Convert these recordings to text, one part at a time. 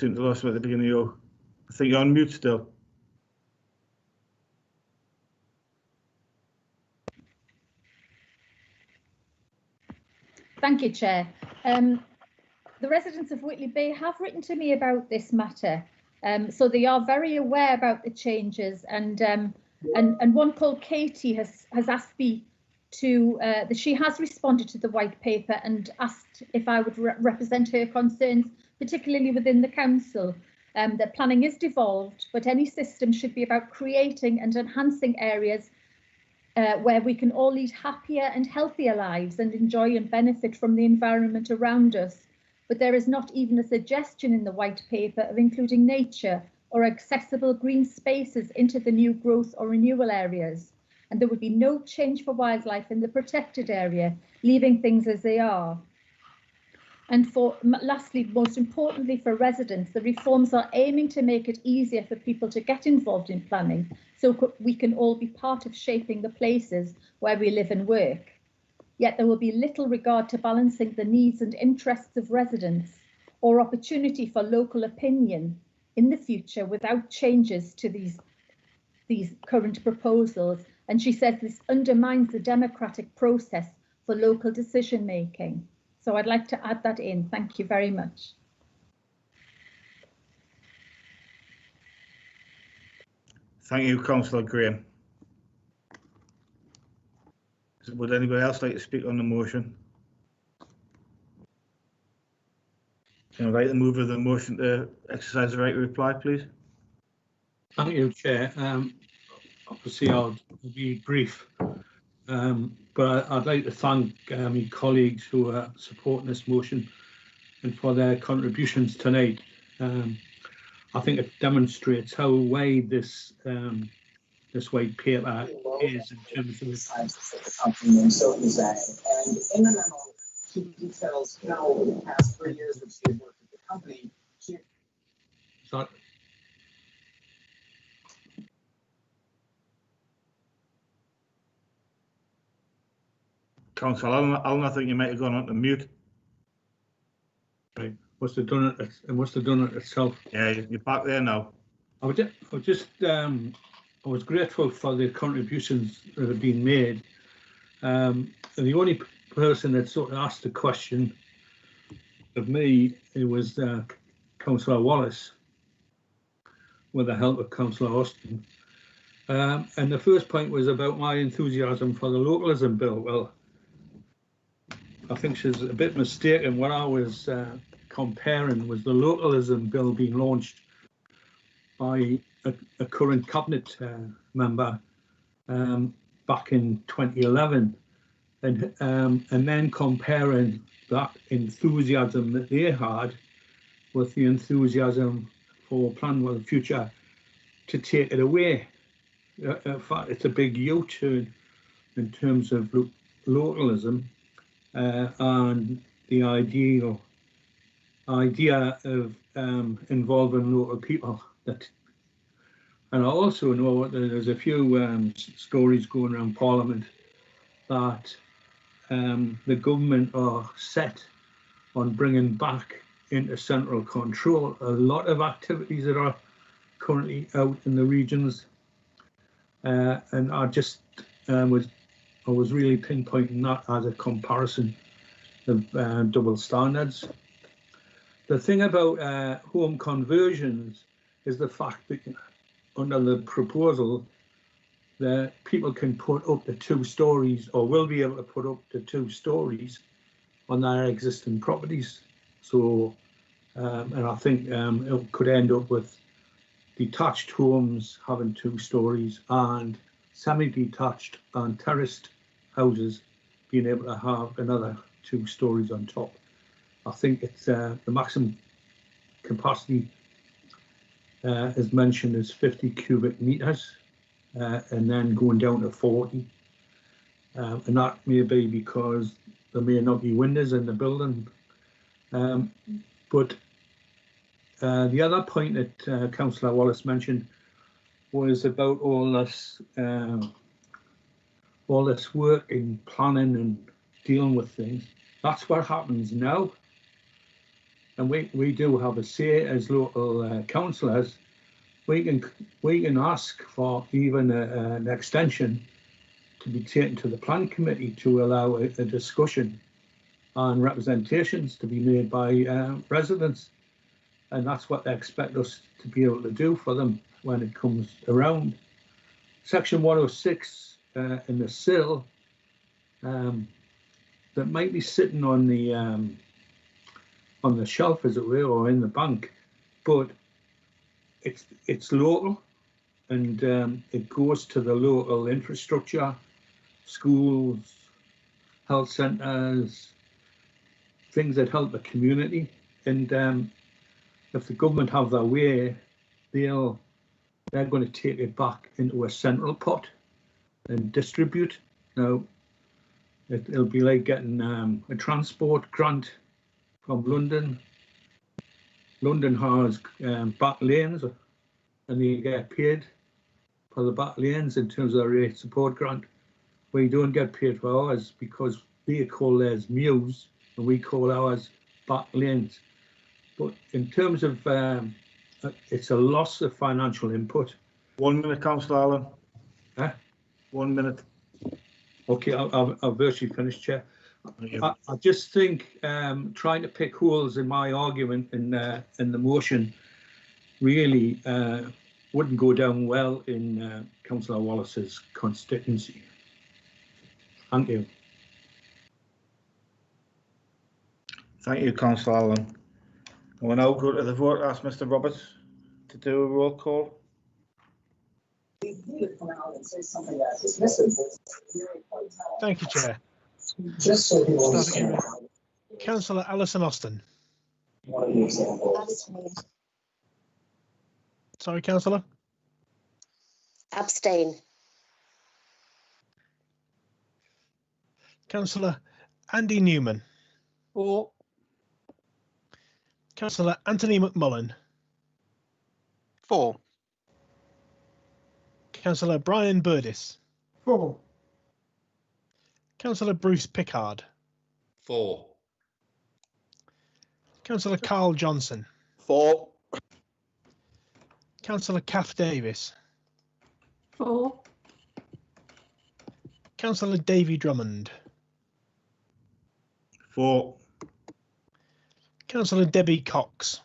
seem to lost him at the beginning of your. I think you're on mute still. Thank you, Chair. The residents of Whitley Bay have written to me about this matter, so they are very aware about the changes. And one called Katie has asked me to. She has responded to the white paper and asked if I would represent her concerns, particularly within the council. That planning is devolved, but any system should be about creating and enhancing areas where we can all lead happier and healthier lives and enjoy and benefit from the environment around us. But there is not even a suggestion in the white paper of including nature or accessible green spaces into the new growth or renewal areas. And there would be no change for wildlife in the protected area, leaving things as they are. And lastly, most importantly for residents, the reforms are aiming to make it easier for people to get involved in planning, so we can all be part of shaping the places where we live and work. Yet there will be little regard to balancing the needs and interests of residents or opportunity for local opinion in the future without changes to these current proposals. And she says this undermines the democratic process for local decision making. So I'd like to add that in. Thank you very much. Thank you, Councillor Graham. Would anybody else like to speak on the motion? Can I like to move of the motion to exercise the right to reply, please? Thank you, Chair. Obviously, I'll be brief, but I'd like to thank my colleagues who are supporting this motion and for their contributions tonight. I think it demonstrates how wide this white paper is in terms of the company and so is that. And in the memo, she details how over the past 3 years that she had worked with the company, Sorry. Councillor Allen, I think you might have gone on to mute. Right. Must have done it. It must have done it itself. Yeah, you're back there now. I was grateful for the contributions that have been made. And the only person that sort of asked the question of me, it was Councillor Wallace, with the help of Councillor Austin. And the first point was about my enthusiasm for the localism bill. Well, I think she's a bit mistaken. What I was comparing was the localism bill being launched by a current cabinet member back in 2011, and then comparing that enthusiasm that they had with the enthusiasm for Plan for the Future to take it away. In fact, it's a big U-turn in terms of localism and the idea of involving local people. And I also know that there's a few stories going around Parliament that the government are set on bringing back into central control a lot of activities that are currently out in the regions. And I just was really pinpointing that as a comparison of double standards. The thing about home conversions is the fact that under the proposal that people can put up to 2 stories or will be able to put up to 2 stories on their existing properties. So, and I think it could end up with detached homes having 2 stories and semi-detached and terraced houses being able to have another 2 stories on top. I think it's the maximum capacity as mentioned is 50 cubic meters and then going down to 40. And that may be because there may not be windows in the building. But the other point that Councillor Wallace mentioned was about all this work in planning and dealing with things. That's what happens now. and we do have a say as local councillors. We can ask for even an extension to be taken to the plan committee to allow a discussion and representations to be made by residents, and that's what they expect us to be able to do for them when it comes around. Section 106 in the SIL that might be sitting on the shelf, as it were, or in the bank, but it's local, and it goes to the local infrastructure, schools, health centres, things that help the community. And if the government have their way, they're going to take it back into a central pot and distribute. Now, it'll be like getting a transport grant from London. London has back lanes, and they get paid for the back lanes in terms of the rate support grant. We don't get paid for ours because they call theirs mews and we call ours back lanes. But in terms of it's a loss of financial input. 1 minute, Councillor Allen. Huh? 1 minute. Okay, I'll virtually finish, Chair. I just think trying to pick holes in my argument in the motion really wouldn't go down well in Councillor Wallace's constituency. Thank you. Thank you, Councillor Allen. We'll now go to the vote. Ask Mr. Roberts to do a roll call. He would come out and say something that is dismissive. Thank you, Chair. Just so people Starting understand. with Councillor Alison Austin. One of the examples. Sorry, Councillor. Abstain. Councillor Andy Newman. For. Councillor Anthony McMullen. 4. Councillor Brian Burdis. 4. Councillor Bruce Pickard. 4. Councillor Carl Johnson. 4. Councillor Kath Davis. 4. Councillor Davy Drummond. 4. Councillor Debbie Cox.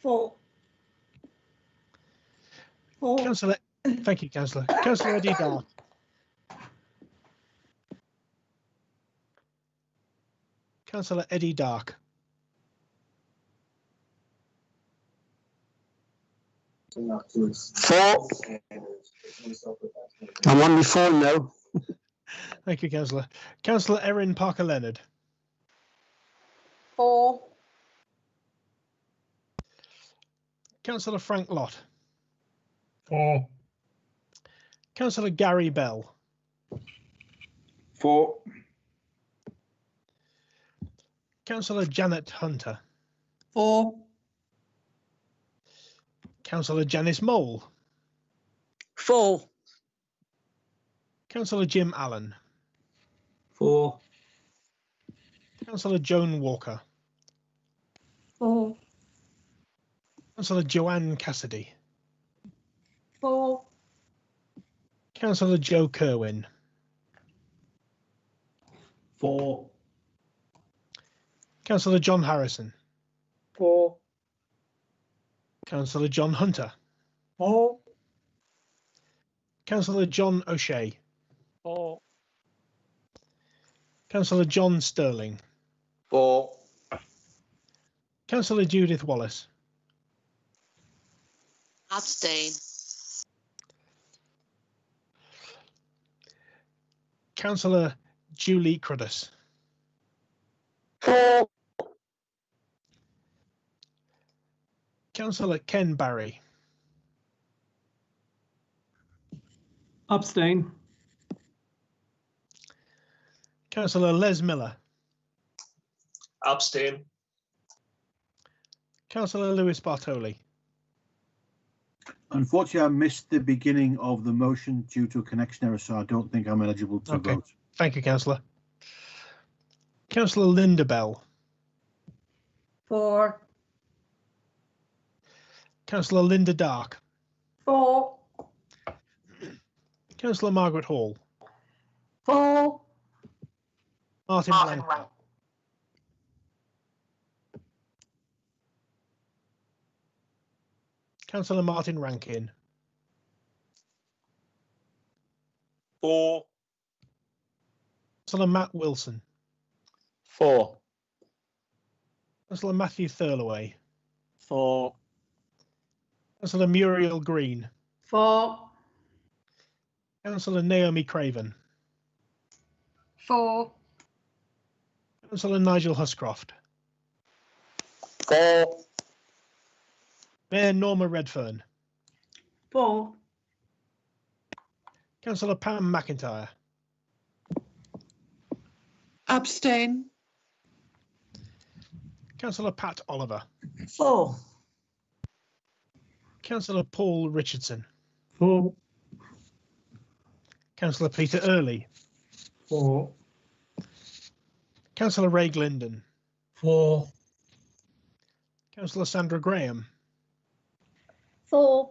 4. 4. Councillor, thank you, Councillor. Councillor Eddie Dark. Councillor Eddie Dark. 4. I'm on my phone now. Thank you, Councillor. Councillor Erin Parker Leonard. 4. Councillor Frank Lott. 4. Councillor Gary Bell. 4. Councillor Janet Hunter. 4. Councillor Janice Mole. 4. Councillor Jim Allen. 4. Councillor Joan Walker. 4. Councillor Joanne Cassidy. 4. Councillor Joe Kerwin. 4. Councillor John Harrison. 4. Councillor John Hunter. 4. Councillor John O'Shea. 4. Councillor John Sterling. 4. Councillor Judith Wallace. Abstain. Councillor Julie Cruddas. 4. Councillor Ken Barry. Abstain. Councillor Les Miller. Abstain. Councillor Lewis Bartoli. Unfortunately, I missed the beginning of the motion due to a connection error, so I don't think I'm eligible to Okay. vote. Thank you, Councillor. Councillor Linda Bell. 4. Councillor Linda Dark. 4. Councillor Margaret Hall. 4. Martin Rankin. Councillor Martin Rankin. 4. Councillor Matt Wilson. 4. Councillor Matthew Thirlaway. 4. Councillor Muriel Green. 4. Councillor Naomi Craven. 4. Councillor Nigel Huscroft. 4. Mayor Norma Redfern. 4. Councillor Pam McIntyre. Abstain. Councillor Pat Oliver. 4. Councillor Paul Richardson. 4. Councillor Peter Early. 4. Councillor Ray Glindon. 4. Councillor Sandra Graham. 4.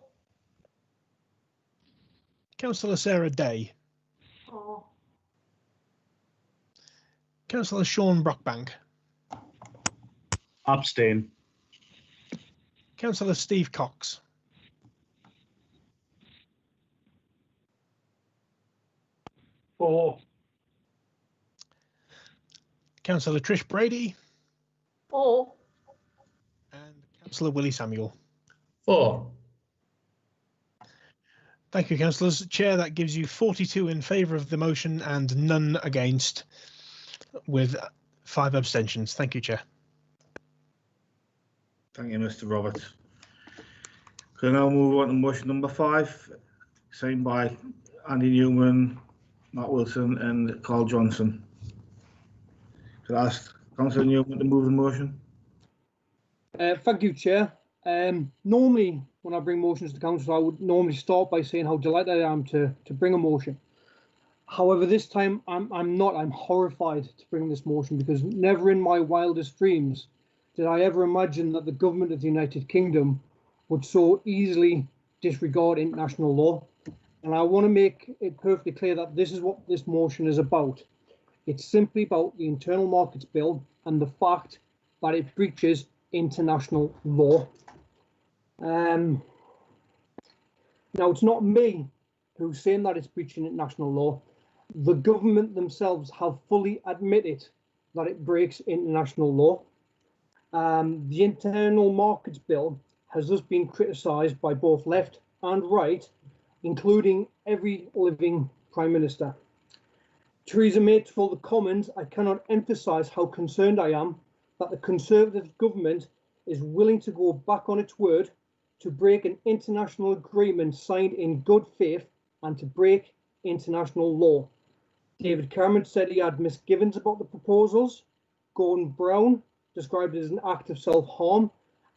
Councillor Sarah Day. 4. Councillor Sean Brockbank. Abstain. Councillor Steve Cox. 4. Councillor Trish Brady. 4. And Councillor Willie Samuel. 4. Thank you, councillors. Chair, that gives you 42 in favour of the motion and none against, with 5 abstentions. Thank you, Chair. Thank you, Mr. Roberts. Can I now move on to motion number 5, signed by Andy Newman, Matt Wilson and Carl Johnson. Could I ask Councillor Newman to move the motion? Thank you, Chair. Normally, when I bring motions to council, I would normally start by saying how delighted I am to bring a motion. However, this time I'm not. I'm horrified to bring this motion because never in my wildest dreams did I ever imagine that the government of the United Kingdom would so easily disregard international law. And I want to make it perfectly clear that this is what this motion is about. It's simply about the Internal Markets Bill and the fact that it breaches international law. Now, it's not me who's saying that it's breaching international law. The government themselves have fully admitted that it breaks international law. The Internal Markets Bill has thus been criticised by both left and right, including every living Prime Minister. Theresa May told the Commons, "I cannot emphasise how concerned I am that the Conservative government is willing to go back on its word to break an international agreement signed in good faith and to break international law." David Cameron said he had misgivings about the proposals. Gordon Brown described it as an act of self-harm.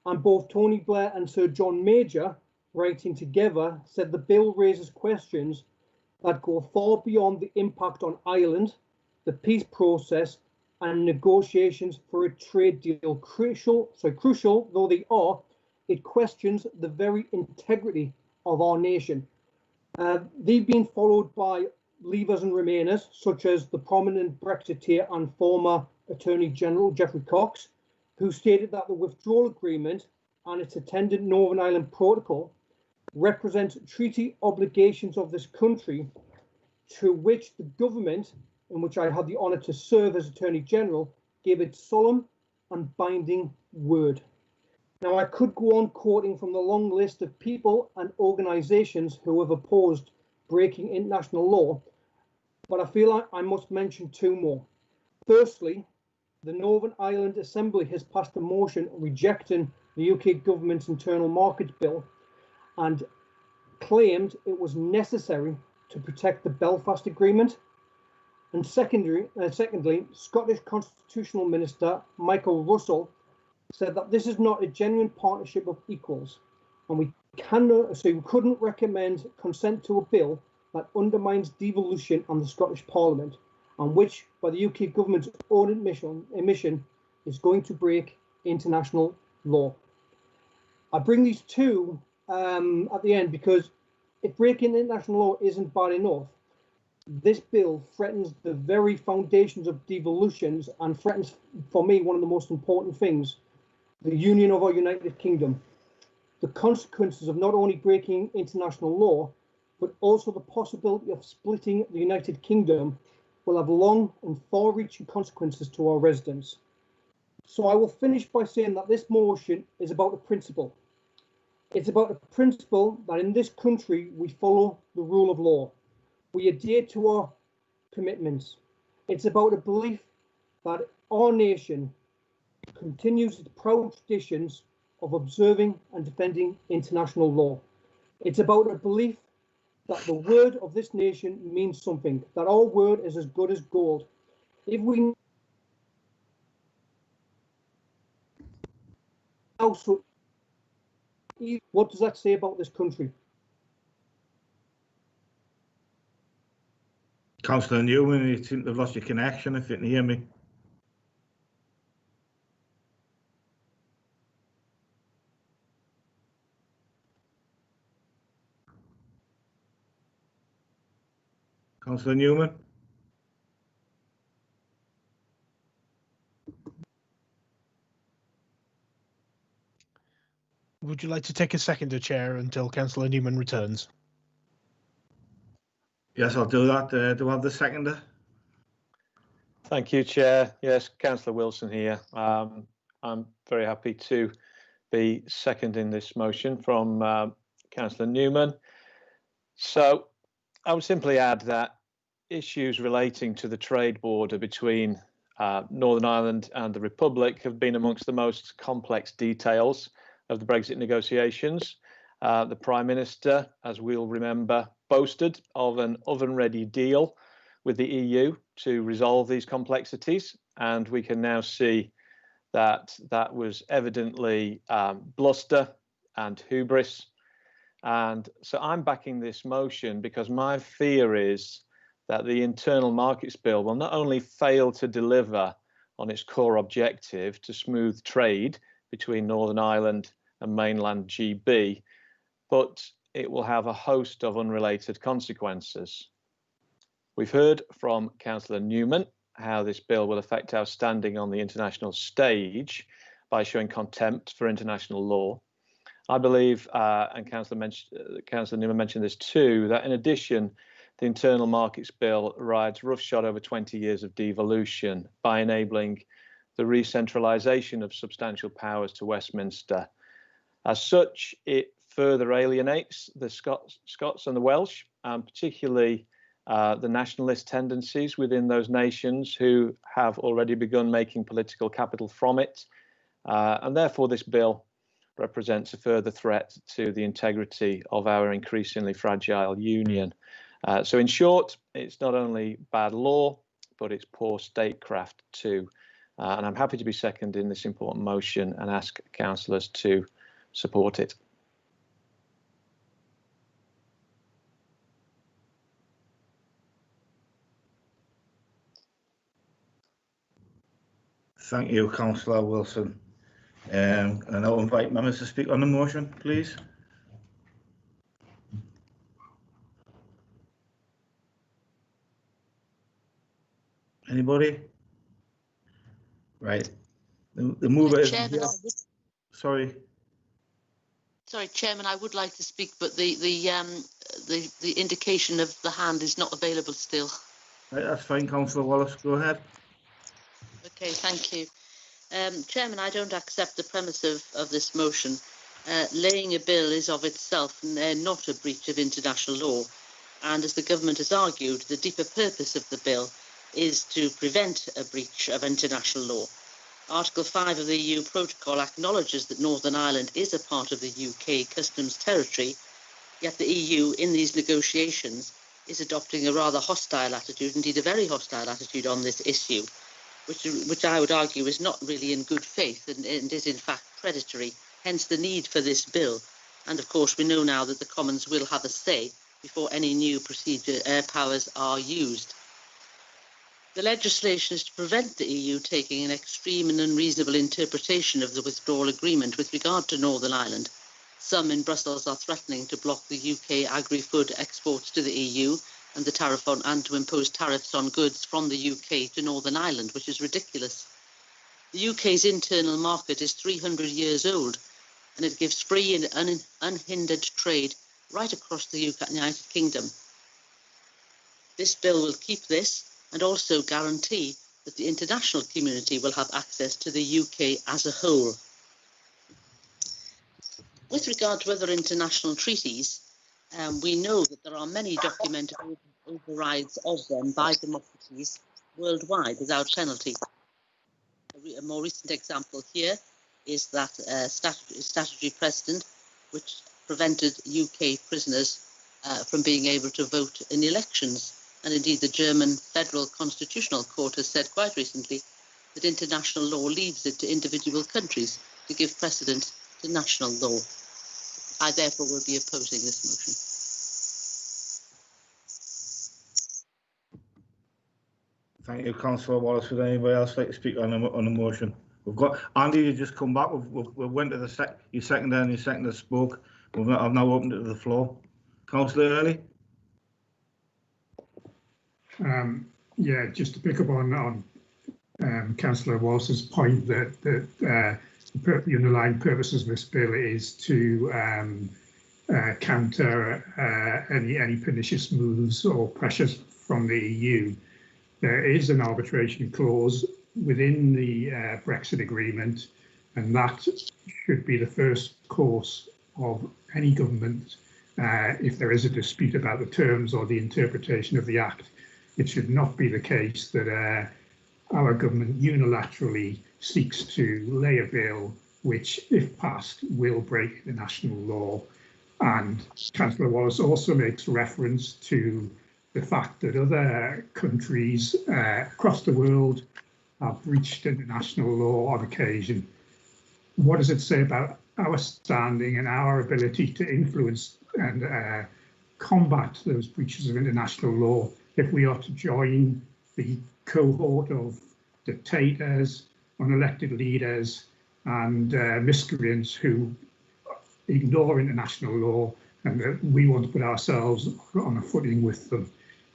And both Tony Blair and Sir John Major, writing together, said the bill raises questions that go far beyond the impact on Ireland, the peace process, and negotiations for a trade deal. Crucial though they are, it questions the very integrity of our nation. They've been followed by Leavers and Remainers, such as the prominent Brexiteer and former Attorney General Geoffrey Cox, who stated that the withdrawal agreement and its attendant Northern Ireland Protocol represent treaty obligations of this country to which the government, in which I had the honour to serve as Attorney General, gave its solemn and binding word. Now, I could go on quoting from the long list of people and organisations who have opposed breaking international law, but I feel like I must mention 2 more. Firstly, the Northern Ireland Assembly has passed a motion rejecting the UK government's Internal Markets Bill and claimed it was necessary to protect the Belfast Agreement. And secondly, Scottish Constitutional Minister Michael Russell said that this is not a genuine partnership of equals, and we couldn't recommend consent to a bill that undermines devolution on the Scottish Parliament. and which, by the UK government's own admission, is going to break international law. I bring these two at the end because if breaking international law isn't bad enough, this bill threatens the very foundations of devolutions and threatens, for me, one of the most important things, the union of our United Kingdom. The consequences of not only breaking international law, but also the possibility of splitting the United Kingdom will have long and far-reaching consequences to our residents. So I will finish by saying that this motion is about a principle. It's about a principle that in this country we follow the rule of law. We adhere to our commitments. It's about a belief that our nation continues its proud traditions of observing and defending international law. It's about a belief that the word of this nation means something, that our word is as good as gold. If we also, what does that say about this country? Councillor Newman, you seem to have lost your connection, if you can hear me. Councillor Newman? Would you like to take a seconder, Chair, until Councillor Newman returns? Yes, I'll do that. Do I have the seconder? Thank you, Chair. Yes, Councillor Wilson here. I'm very happy to be seconding this motion from Councillor Newman. So I would simply add that issues relating to the trade border between Northern Ireland and the Republic have been amongst the most complex details of the Brexit negotiations. The Prime Minister, as we'll remember, boasted of an oven-ready deal with the EU to resolve these complexities, and we can now see that that was evidently bluster and hubris. And so I'm backing this motion because my fear is that the Internal Markets Bill will not only fail to deliver on its core objective to smooth trade between Northern Ireland and mainland GB, but it will have a host of unrelated consequences. We've heard from Councillor Newman how this bill will affect our standing on the international stage by showing contempt for international law. I believe, and Councillor Newman mentioned this too, that in addition, the Internal Markets Bill rides roughshod over 20 years of devolution by enabling the re-centralisation of substantial powers to Westminster. As such, it further alienates the Scots and the Welsh, and particularly the nationalist tendencies within those nations who have already begun making political capital from it. And therefore, this bill represents a further threat to the integrity of our increasingly fragile union. So in short, it's not only bad law, but it's poor statecraft too. And I'm happy to be seconding this important motion and ask councillors to support it. Thank you, Councillor Wilson. And I'll invite members to speak on the motion, please. Anybody? Right. The mover is. Chairman, Sorry. Sorry, Chairman, I would like to speak, but the indication of the hand is not available still. Right, that's fine, Councillor Wallace. Go ahead. Okay, thank you. Chairman, I don't accept the premise of this motion. Laying a bill is of itself not a breach of international law. And as the government has argued, the deeper purpose of the bill is to prevent a breach of international law. Article 5 of the EU Protocol acknowledges that Northern Ireland is a part of the UK customs territory, yet the EU in these negotiations is adopting a rather hostile attitude, indeed a very hostile attitude on this issue, which I would argue is not really in good faith and is in fact predatory, hence the need for this bill. And of course we know now that the Commons will have a say before any new procedure powers are used. The legislation is to prevent the EU taking an extreme and unreasonable interpretation of the withdrawal agreement with regard to Northern Ireland. Some in Brussels are threatening to block the UK agri-food exports to the EU and to impose tariffs on goods from the UK to Northern Ireland, which is ridiculous. The UK's internal market is 300 years old, and it gives free and unhindered trade right across the United Kingdom. This bill will keep this and also guarantee that the international community will have access to the UK as a whole. With regard to other international treaties, we know that there are many documented overrides of them by democracies worldwide without penalty. A more recent example here is that statutory precedent which prevented UK prisoners from being able to vote in elections. And indeed, the German Federal Constitutional Court has said quite recently that international law leaves it to individual countries to give precedence to national law. I therefore will be opposing this motion. Thank you, Councillor Wallace. Would anybody else like to speak on the motion? We've got Andy. You just come back. We went to the your seconder and your seconder spoke. I've now opened it to the floor. Councillor Early. Yeah, just to pick up on Councillor Wallace's point that the underlying purpose of this bill is to counter any pernicious moves or pressures from the EU. There is an arbitration clause within the Brexit agreement, and that should be the first course of any government if there is a dispute about the terms or the interpretation of the Act. It should not be the case that our government unilaterally seeks to lay a bill which, if passed, will break international law. And Councillor Wallace also makes reference to the fact that other countries across the world have breached international law on occasion. What does it say about our standing and our ability to influence and combat those breaches of international law if we are to join the cohort of dictators, unelected leaders and miscreants who ignore international law, and that we want to put ourselves on a footing with them?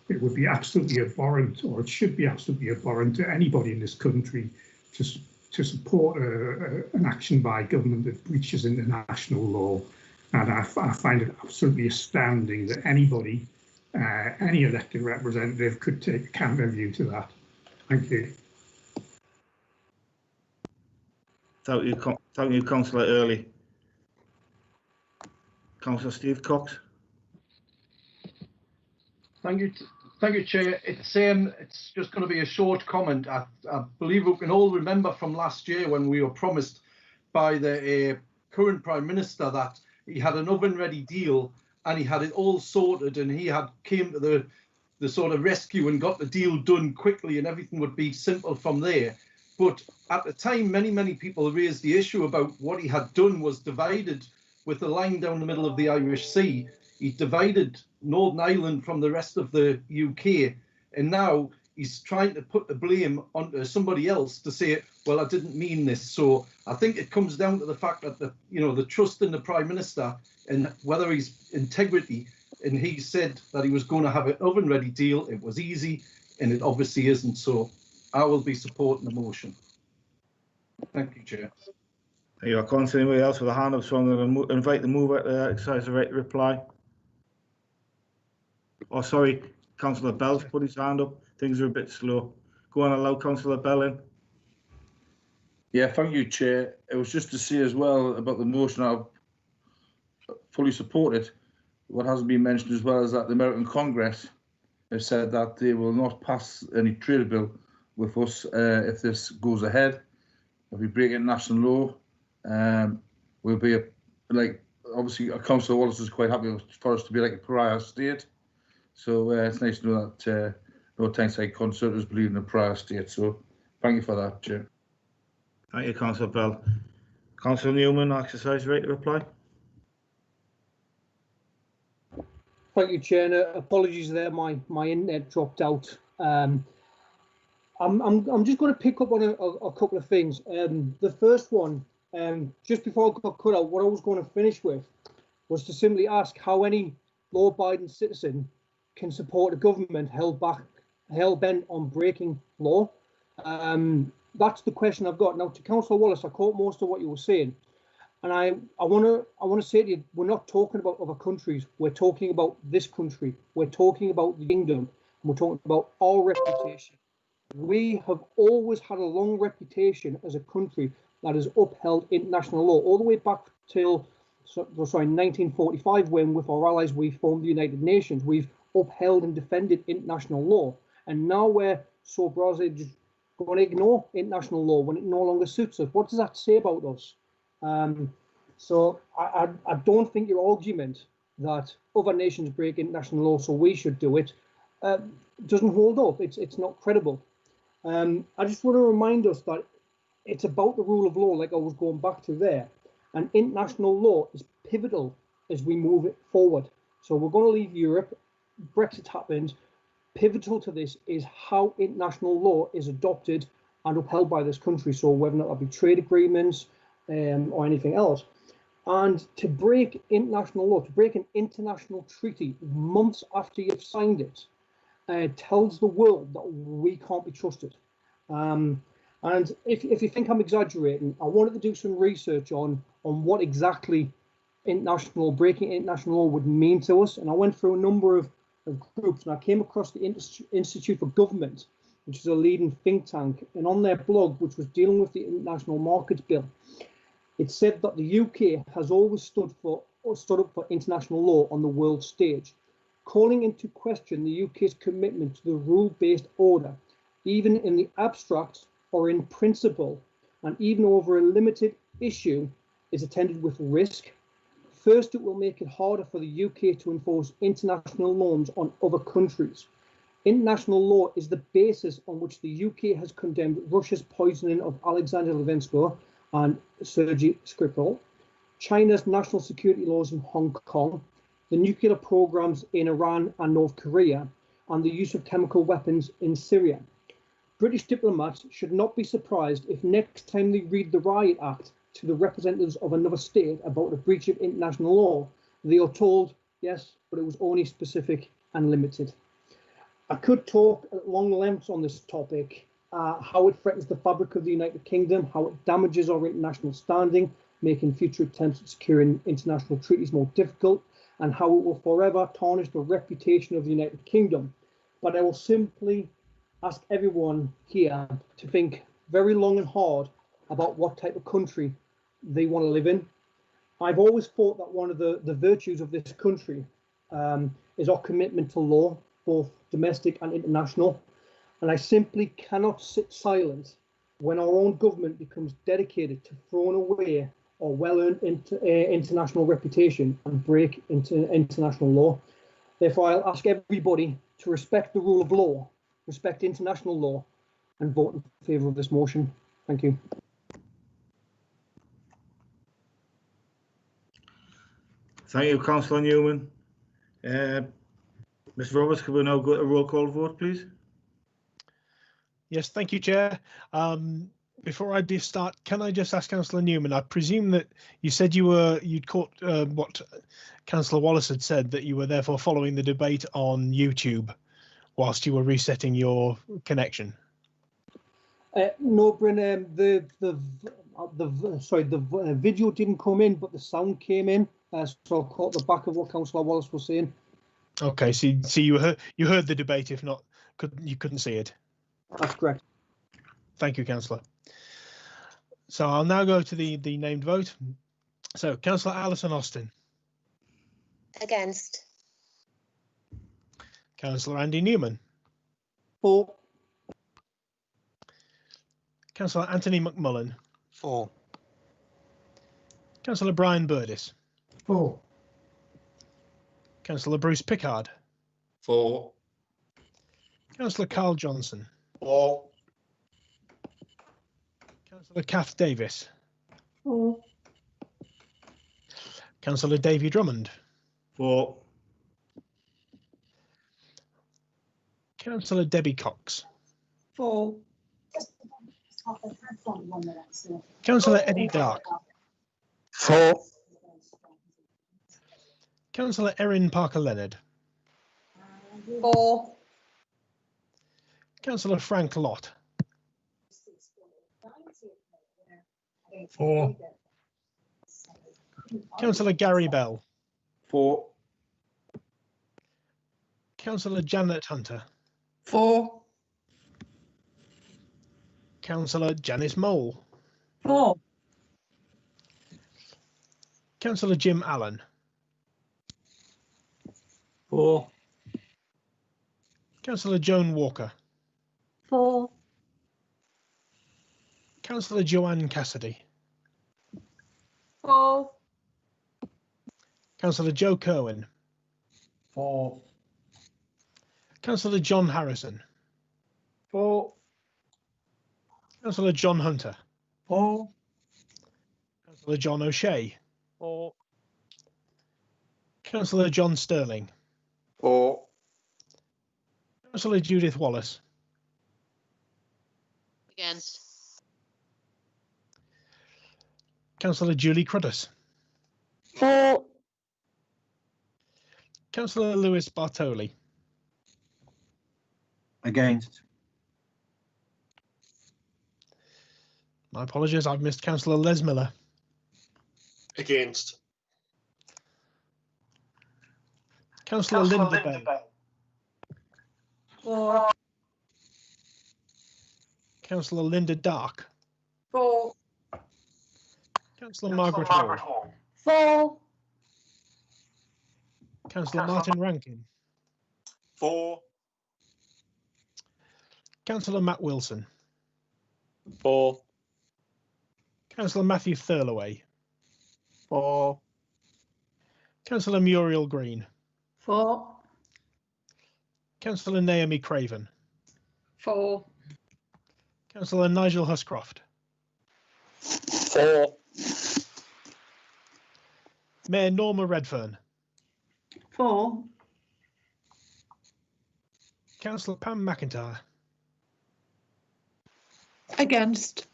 It would be absolutely abhorrent, or it should be absolutely abhorrent to anybody in this country to support an action by government that breaches international law. And I find it absolutely astounding that anybody, any elected representative, could take a counter view to that. Thank you. Thank you, Councillor Early. Councillor Steve Cox. Thank you, Chair. It's just going to be a short comment. I believe we can all remember from last year when we were promised by the current Prime Minister that he had an oven-ready deal and he had it all sorted, and he had came to the sort of rescue and got the deal done quickly, and everything would be simple from there. But at the time, many people raised the issue about what he had done was divided with the line down the middle of the Irish Sea. He divided Northern Ireland from the rest of the UK, and now he's trying to put the blame onto somebody else to say, well, I didn't mean this. So I think it comes down to the fact that the trust in the Prime Minister and whether he's integrity. And he said that he was going to have an oven-ready deal. It was easy, and it obviously isn't. So I will be supporting the motion. Thank you, Chair. Thank you. I can't see anybody else with a hand up, so I'm going to invite the mover to exercise the right to reply. Oh, sorry, Councillor Bell's put his hand up. Things are a bit slow. Go on, allow Councillor Bell in. Yeah, thank you, Chair. It was just to say as well about the motion, I fully support it. What hasn't been mentioned as well is that the American Congress have said that they will not pass any trade bill with us if this goes ahead. If we break international law, we'll be obviously Councillor Wallace is quite happy for us to be like a pariah state. So it's nice to know that no Tyneside Conservatives believe in a pariah state. So thank you for that, Chair. Thank you, Councillor Bell. Councillor Newman, exercise right to reply. Thank you, Chair. Apologies there, my internet dropped out. I'm just going to pick up on a couple of things. The first one, just before I got cut out, what I was going to finish with was to simply ask how any law-abiding citizen can support a government hell-bent on breaking law. That's the question I've got. Now, to Councillor Wallace, I caught most of what you were saying, and I want to say to you, we're not talking about other countries. We're talking about this country. We're talking about the kingdom. And we're talking about our reputation. We have always had a long reputation as a country that has upheld international law, all the way back till 1945, when with our allies we formed the United Nations. We've upheld and defended international law, and now we're so brazenly just going to ignore international law when it no longer suits us. What does that say about us? So I don't think your argument that other nations break international law, so we should do it, doesn't hold up. It's not credible. I just want to remind us that it's about the rule of law, like I was going back to there, and international law is pivotal as we move it forward. So we're going to leave Europe. Brexit happens. Pivotal to this is how international law is adopted and upheld by this country. So whether or not that be trade agreements or anything else. And to break international law, to break an international treaty months after you've signed it, tells the world that we can't be trusted. And if you think I'm exaggerating, I wanted to do some research on what exactly breaking international law would mean to us. And I went through a number of groups, and I came across the Institute for Government, which is a leading think tank. And on their blog, which was dealing with the International Markets Bill, it said that the UK has always stood up for international law on the world stage, calling into question the UK's commitment to the rule-based order, even in the abstract or in principle, and even over a limited issue, is attended with risk. First, it will make it harder for the UK to enforce international norms on other countries. International law is the basis on which the UK has condemned Russia's poisoning of Alexander Litvinenko and Sergei Skripal, China's national security laws in Hong Kong, the nuclear programs in Iran and North Korea, and the use of chemical weapons in Syria. British diplomats should not be surprised if next time they read the Riot Act to the representatives of another state about a breach of international law, they are told, yes, but it was only specific and limited. I could talk at long lengths on this topic, how it threatens the fabric of the United Kingdom, how it damages our international standing, making future attempts at securing international treaties more difficult, and how it will forever tarnish the reputation of the United Kingdom. But I will simply ask everyone here to think very long and hard about what type of country they want to live in. I've always thought that one of the virtues of this country is our commitment to law, both domestic and international. And I simply cannot sit silent when our own government becomes dedicated to throwing away our well-earned international reputation and break into international law. Therefore, I'll ask everybody to respect the rule of law, respect international law, and vote in favour of this motion. Thank you. Thank you, Councillor Newman. Mr. Roberts, can we now go to a roll call vote, please? Yes, thank you, Chair. Before I do start, can I just ask Councillor Newman, I presume that you said you'd caught what Councillor Wallace had said, that you were therefore following the debate on YouTube whilst you were resetting your connection? No, Bryn, the video didn't come in, but the sound came in, so I caught the back of what Councillor Wallace was saying. Okay, so you heard the debate, if not, you couldn't see it. That's correct. Thank you, Councillor. So I'll now go to the named vote. So Councillor Alison Austin. Against. Councillor Andy Newman. For. Councillor Anthony McMullen. For. Councillor Brian Burdis. For. Councillor Bruce Pickard. For. Councillor Carl Johnson. For. Councillor Kath Davis. For. Councillor Davy Drummond. For. Councillor Debbie Cox. For. Councillor Eddie Dark. 4. Councillor Erin Parker-Leonard. 4. Councillor Frank Lott. 4. Councillor Gary Bell. 4. Councillor Janet Hunter. 4. Councillor Janice Mole. 4. Councillor Jim Allen. 4. Councillor Joan Walker. 4. Councillor Joanne Cassidy. 4. Councillor Joe Kerwin. 4. Councillor John Harrison. 4. Councillor John Hunter. 4. Councillor John O'Shea. 4. Councillor John Sterling. 4. Councillor Judith Wallace. Against. Councillor Julie Cruddas. 4. Councillor Lewis Bartoli. Against. My apologies, I've missed Councillor Les Miller. Against. Councillor Linda Bell. 4. Councillor Linda Dark. 4. Councillor Margaret Hall. 4. Councillor Martin Rankin. 4. Councillor Matt Wilson. 4. Councillor Matthew Thirlaway. 4. Councillor Muriel Green. 4. Councillor Naomi Craven. 4. Councillor Nigel Huscroft. 4. Mayor Norma Redfern. 4. Councillor Pam McIntyre. Against.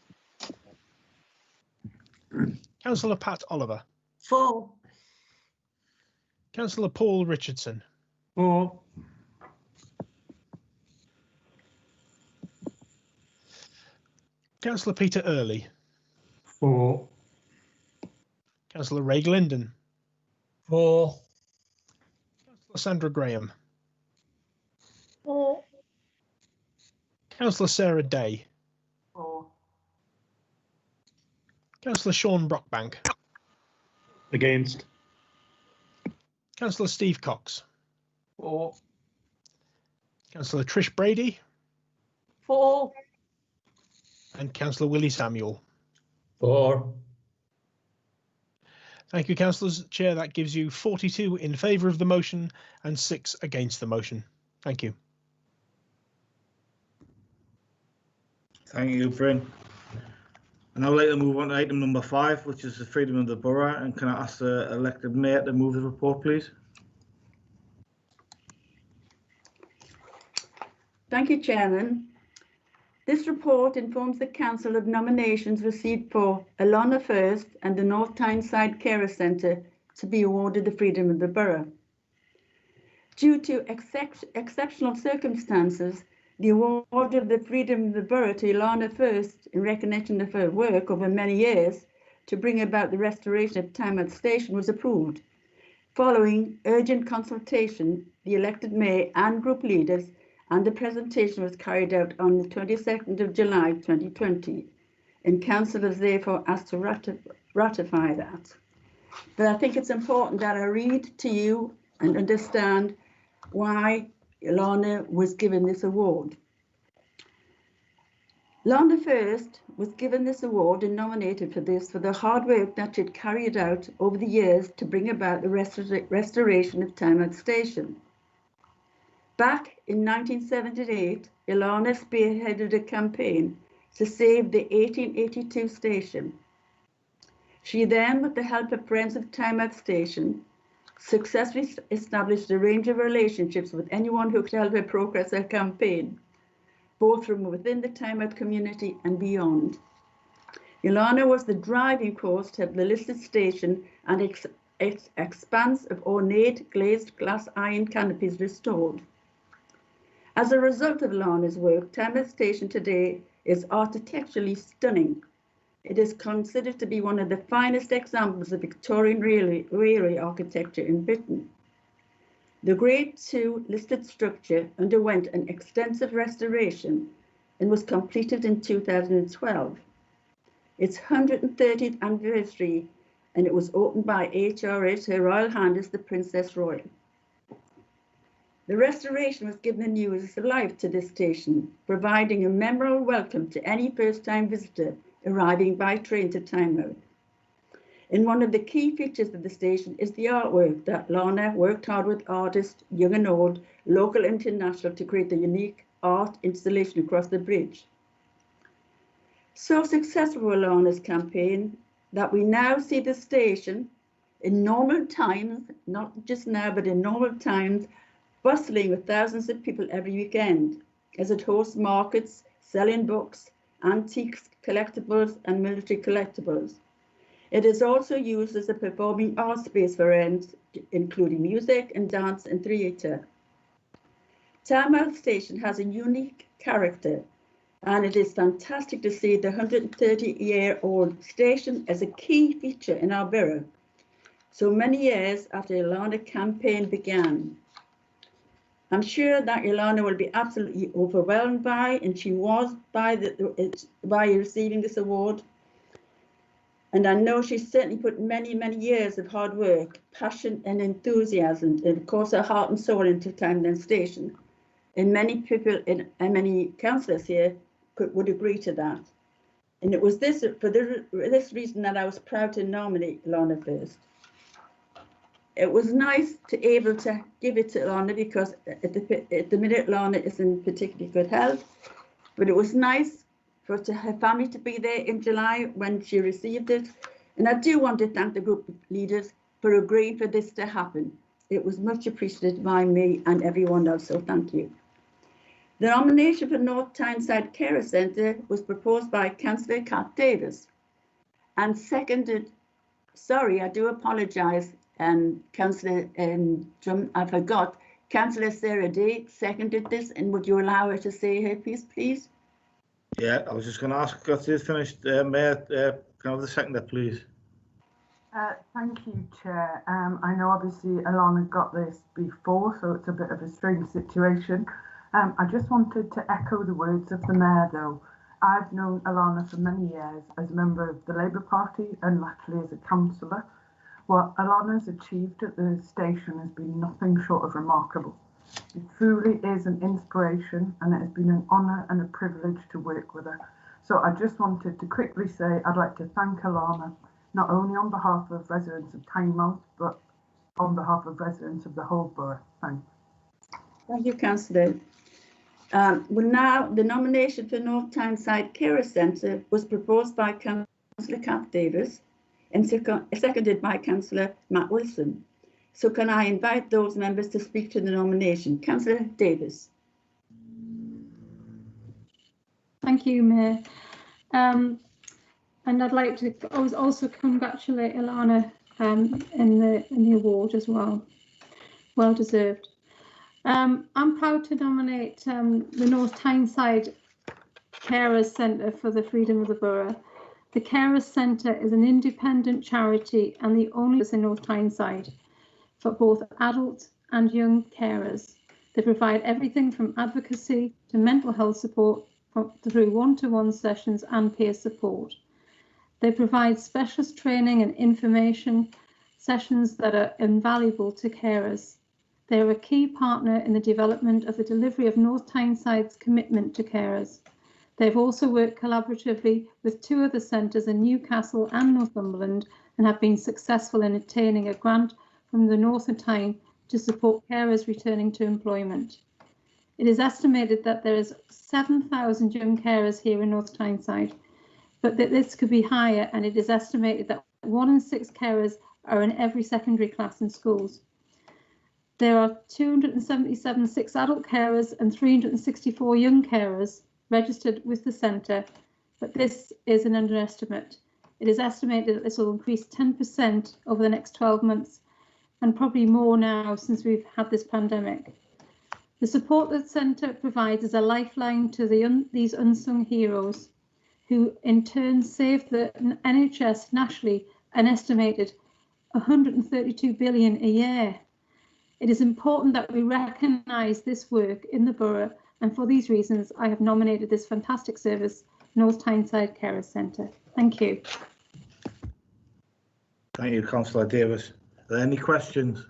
Councillor Pat Oliver. 4. Councillor Paul Richardson. 4. Councillor Peter Early. 4. Councillor Ray Glendon. 4. Councillor Sandra Graham. 4. Councillor Sarah Day. 4. Councillor Sean Brockbank. Against. Councillor Steve Cox. 4. Councillor Trish Brady. 4. And Councillor Willie Samuel. 4. Thank you, councillors. Chair, that gives you 42 in favour of the motion and 6 against the motion. Thank you. Thank you, Bryn. And I'd like to move on to item number 5, which is the freedom of the borough. And can I ask the elected mayor to move the report, please? Thank you, Chairman. This report informs the Council of nominations received for Alana First and the North Tyneside Carer Centre to be awarded the freedom of the borough. Due to exceptional circumstances, the award of the freedom of the borough to Alana First in recognition of her work over many years to bring about the restoration of Tynemouth Station was approved. Following urgent consultation, the elected mayor and group leaders, and the presentation was carried out on the 22nd of July 2020, and council is therefore asked to ratify that. But I think it's important that I read to you and understand why Alana was given this award. Alana First was given this award and nominated for this for the hard work that she'd carried out over the years to bring about the restoration of Tynemouth Station. Back in 1978, Alana spearheaded a campaign to save the 1882 station. She then, with the help of Friends of Tynemouth Station, successfully established a range of relationships with anyone who could help her progress her campaign, both from within the Time Out community and beyond. Ilana was the driving force to have the listed station and its expanse of ornate glazed glass iron canopies restored. As a result of Ilana's work, Time Out Station today is architecturally stunning. It is considered to be one of the finest examples of Victorian railway architecture in Britain. The Grade II listed structure underwent an extensive restoration and was completed in 2012. Its 130th anniversary, and it was opened by HRH, Her Royal Highness the Princess Royal. The restoration was given a new lease of life to this station, providing a memorable welcome to any first-time visitor arriving by train to Time Out. And one of the key features of the station is the artwork that Lana worked hard with artists, young and old, local and international, to create a unique art installation across the bridge. So successful was Lana's campaign that we now see the station in normal times, not just now, but in normal times, bustling with thousands of people every weekend, as it hosts markets, selling books, antiques, collectibles, and military collectibles. It is also used as a performing art space for ends, including music and dance and theatre. Time Out Station has a unique character, and it is fantastic to see the 130-year-old station as a key feature in our borough, so many years after the Ilana campaign began. I'm sure that Ilana will be absolutely overwhelmed by, and she was by receiving this award. And I know she's certainly put many, many years of hard work, passion and enthusiasm, and of course her heart and soul into Time Out Station. And many people and many councillors here would agree to that. And it was for this reason that I was proud to nominate Ilana first. It was nice to be able to give it to Ilana because at the minute Ilana is in particularly good health, but it was nice for her family to be there in July when she received it. And I do want to thank the group of leaders for agreeing for this to happen. It was much appreciated by me and everyone else, so thank you. The nomination for North Tyneside Care Centre was proposed by Councillor Cat Davis and seconded, sorry, I do apologise, Councillor I forgot, Councillor Sarah Day seconded this, and would you allow her to say her piece, please? Yeah, I was just going to ask if you finished. Mayor, can I have the seconder, please? Thank you, Chair. I know obviously Ilana got this before, so it's a bit of a strange situation. I just wanted to echo the words of the Mayor, though. I've known Ilana for many years as a member of the Labour Party and latterly as a councillor. What Ilana's achieved at the station has been nothing short of remarkable. It truly is an inspiration, and it has been an honour and a privilege to work with her. So I just wanted to quickly say I'd like to thank Ilana, not only on behalf of residents of Time Out, but on behalf of residents of the whole borough. Thanks. Thank you, Councillor. Well, now the nomination for North Tyneside Care Centre was proposed by Councillor Cat Davis and seconded by Councillor Matt Wilson. So can I invite those members to speak to the nomination? Councillor Davis. Thank you, Mayor. And I'd like to also congratulate Ilana in the award as well. Well deserved. I'm proud to nominate the North Tyneside Carers Centre for the Freedom of the Borough. The Carers Centre is an independent charity and the only in North Tyneside for both adults and young carers. They provide everything from advocacy to mental health support through one-to-one sessions and peer support. They provide specialist training and information sessions that are invaluable to carers. They are a key partner in the development of the delivery of North Tyneside's commitment to carers. They've also worked collaboratively with two other centres in Newcastle and Northumberland and have been successful in obtaining a grant from the Northern Tyne to support carers returning to employment. It is estimated that there is 7,000 young carers here in North Tyneside, but that this could be higher, and it is estimated that 1 in 6 carers are in every secondary class in schools. There are 277 adult carers and 364 young carers registered with the centre, but this is an underestimate. It is estimated that this will increase 10% over the next 12 months, and probably more now since we've had this pandemic. The support that the centre provides is a lifeline to these unsung heroes, who in turn saved the NHS nationally an estimated 132 billion a year. It is important that we recognise this work in the borough, and for these reasons I have nominated this fantastic service, North Tyneside Carers Centre. Thank you. Thank you, Councillor Davis. Are there any questions?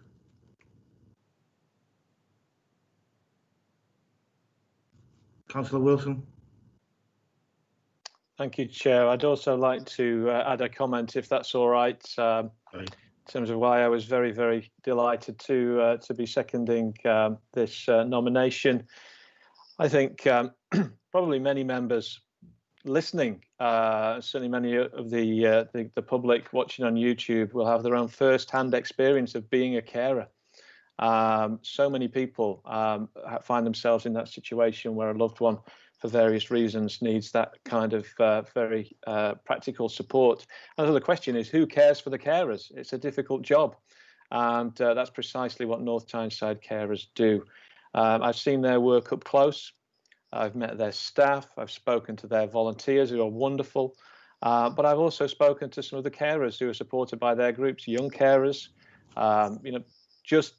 Councillor Wilson. Thank you, Chair. I'd also like to add a comment, if that's all right, in terms of why I was very, very delighted to be seconding this nomination. I think probably many members listening, certainly many of the public watching on YouTube, will have their own first-hand experience of being a carer. So many people find themselves in that situation where a loved one, for various reasons, needs that kind of very practical support. And so the question is, who cares for the carers? It's a difficult job, and that's precisely what North Tyneside Carers do. I've seen their work up close. I've met their staff. I've spoken to their volunteers, who are wonderful. But I've also spoken to some of the carers who are supported by their groups, young carers, just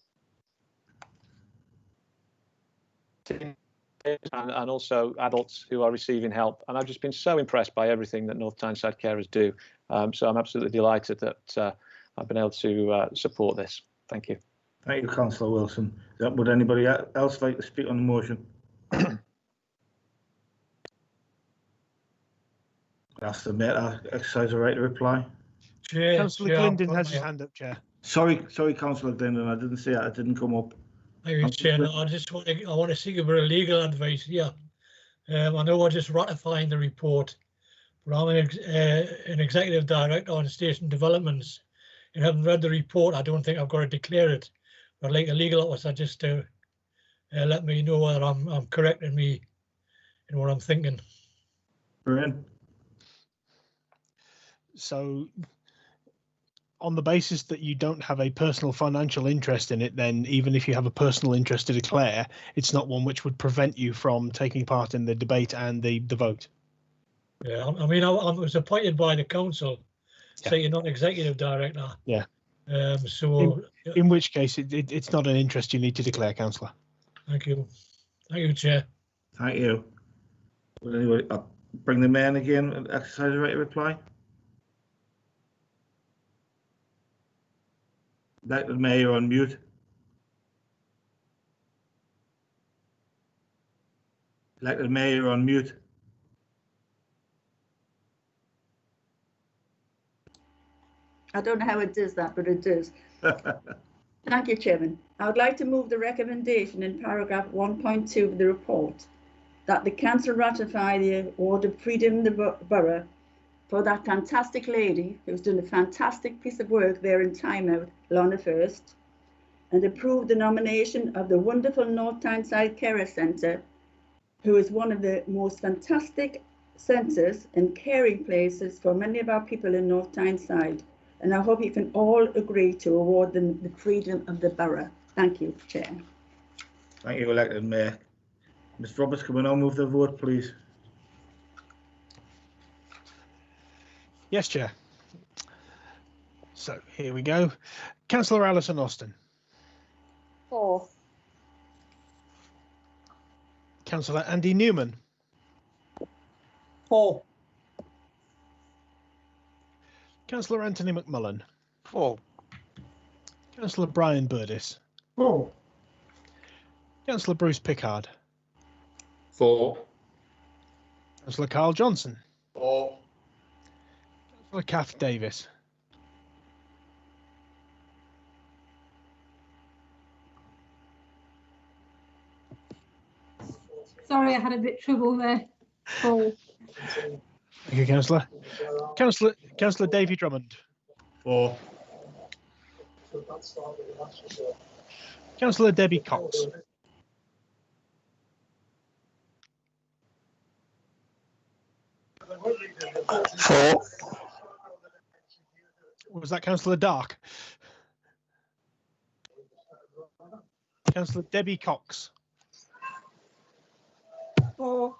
and also adults who are receiving help. And I've just been so impressed by everything that North Tyneside Carers do. So I'm absolutely delighted that I've been able to support this. Thank you. Thank you, Councillor Wilson. Would anybody else like to speak on the motion? Ask the Mayor to exercise the right to reply. Chair, Councillor Glindon has his hand up, Chair. Sorry, Councillor Glindon, I didn't see that. It didn't come up. Thank you, Chair. I want to seek a bit of legal advice here. I know we're just ratifying the report, but I'm an executive director on station developments. And having read the report, I don't think I've got to declare it. But I'd like a legal officer just to let me know whether I'm correct in what I'm thinking. Brilliant. So, on the basis that you don't have a personal financial interest in it, then even if you have a personal interest to declare, it's not one which would prevent you from taking part in the debate and the vote. Yeah, I mean, I was appointed by the council, so you're not executive director. Yeah. So, in which case, it's not an interest you need to declare, Councillor. Thank you. Thank you, Chair. Thank you. Would anybody bring the Mayor again and exercise the right to reply? Let the Mayor on mute. Let the Mayor on mute. I don't know how it does that, but it does. Thank you, Chairman. I would like to move the recommendation in paragraph 1.2 of the report that the council ratify the award of freedom in the borough for that fantastic lady who's done a fantastic piece of work there in Tynemouth, Lorna First, and approve the nomination of the wonderful North Tyneside Carers Centre, who is one of the most fantastic centres and caring places for many of our people in North Tyneside. And I hope you can all agree to award them the freedom of the borough. Thank you, Chair. Thank you, elected Mayor. Ms Roberts, can we now move the vote, please? Yes, Chair. So here we go. Councillor Alison Austin. 4. Councillor Andy Newman. 4. Councillor Anthony McMullen. 4. Councillor Brian Burdis. 4. Councillor Bruce Pickard. 4. Councillor Carl Johnson. 4. Councillor Kath Davis. Sorry, I had a bit trouble there. 4. Thank you, Councillor. Councillor Davy Drummond. 4. Councillor Debbie Cox. 4. Was that Councillor Dark? Councillor Debbie Cox. 4.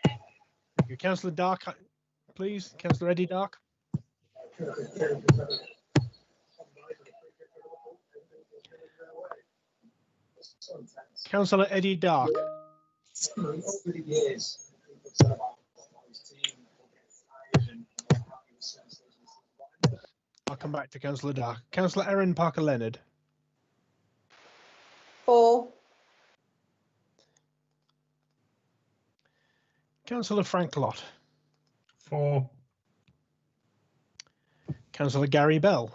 Thank you. Councillor Dark, please. Councillor Eddie Dark. Councillor Eddie Dark. I'll come back to Councillor Dark. Councillor Erin Parker Leonard. 4. Councillor Frank Lott. 4. Councillor Gary Bell.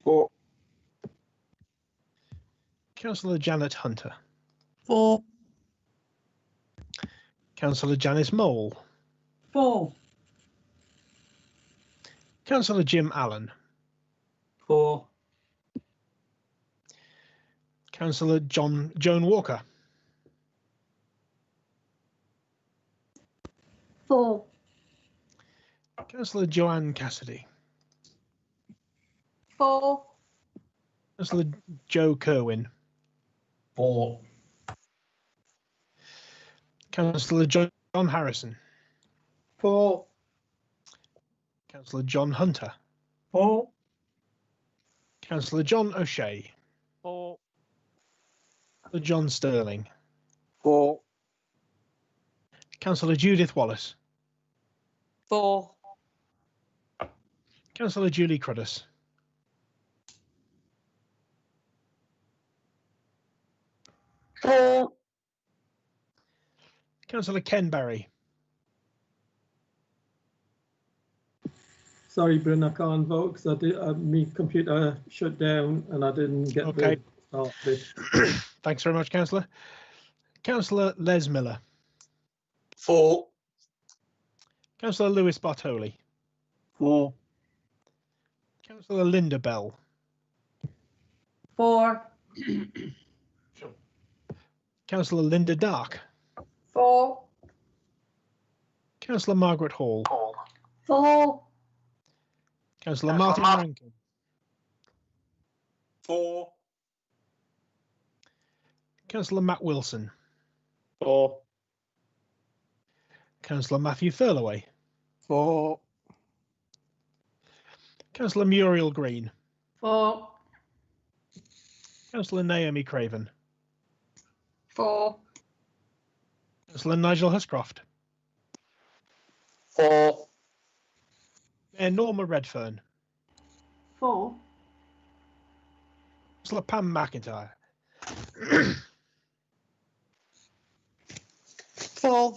4. Councillor Janet Hunter. 4. Councillor Janice Mole. 4. Councillor Jim Allen. 4. Councillor Joan Walker. 4. Councillor Joanne Cassidy. 4. Councillor Joe Kerwin. 4. Councillor John Harrison. 4. Councillor John Hunter. 4. Councillor John O'Shea. 4. Councillor John Sterling. 4. Councillor Judith Wallace. 4. Councillor Julie Cruddas. 4. Councillor Ken Barry. Sorry, Bryn, I can't vote because I did. My computer shut down and I didn't get Okay. the start bit. Thanks very much, Councillor. Councillor Les Miller. 4. Councillor Lewis Bartoli. 4. Councillor Linda Bell. 4. Councillor Linda Dark. 4. Councillor Margaret Hall. 4. Councillor Martin Rankin. 4. Councillor Matt Wilson. 4. Councillor Matthew Thurloway. 4. Councillor Muriel Green. 4. Councillor Naomi Craven. 4. Councillor Nigel Huscroft. 4. Mayor Norma Redfern. 4. Councillor Pam McIntyre. 4.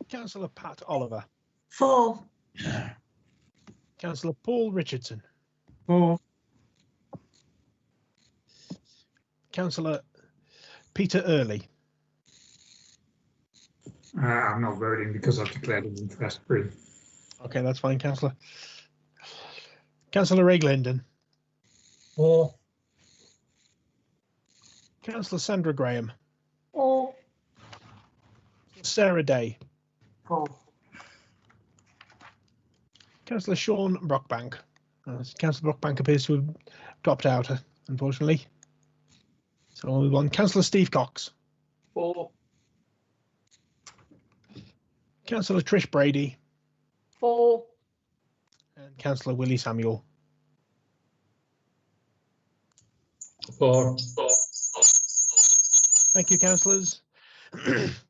Councillor Pat Oliver. 4. Councillor Paul Richardson. 4. Councillor Peter Early. I'm not voting because I've declared an interest free. Okay, that's fine, Councillor. Councillor Ray Glendon. 4. Councillor Sandra Graham. 4. Sarah Day. 4. Councillor Sean Brockbank. Councillor Brockbank appears to have dropped out, unfortunately. So we'll move on. Councillor Steve Cox. 4. Councillor Trish Brady. 4. And Councillor Willie Samuel. 4. Thank you, councillors.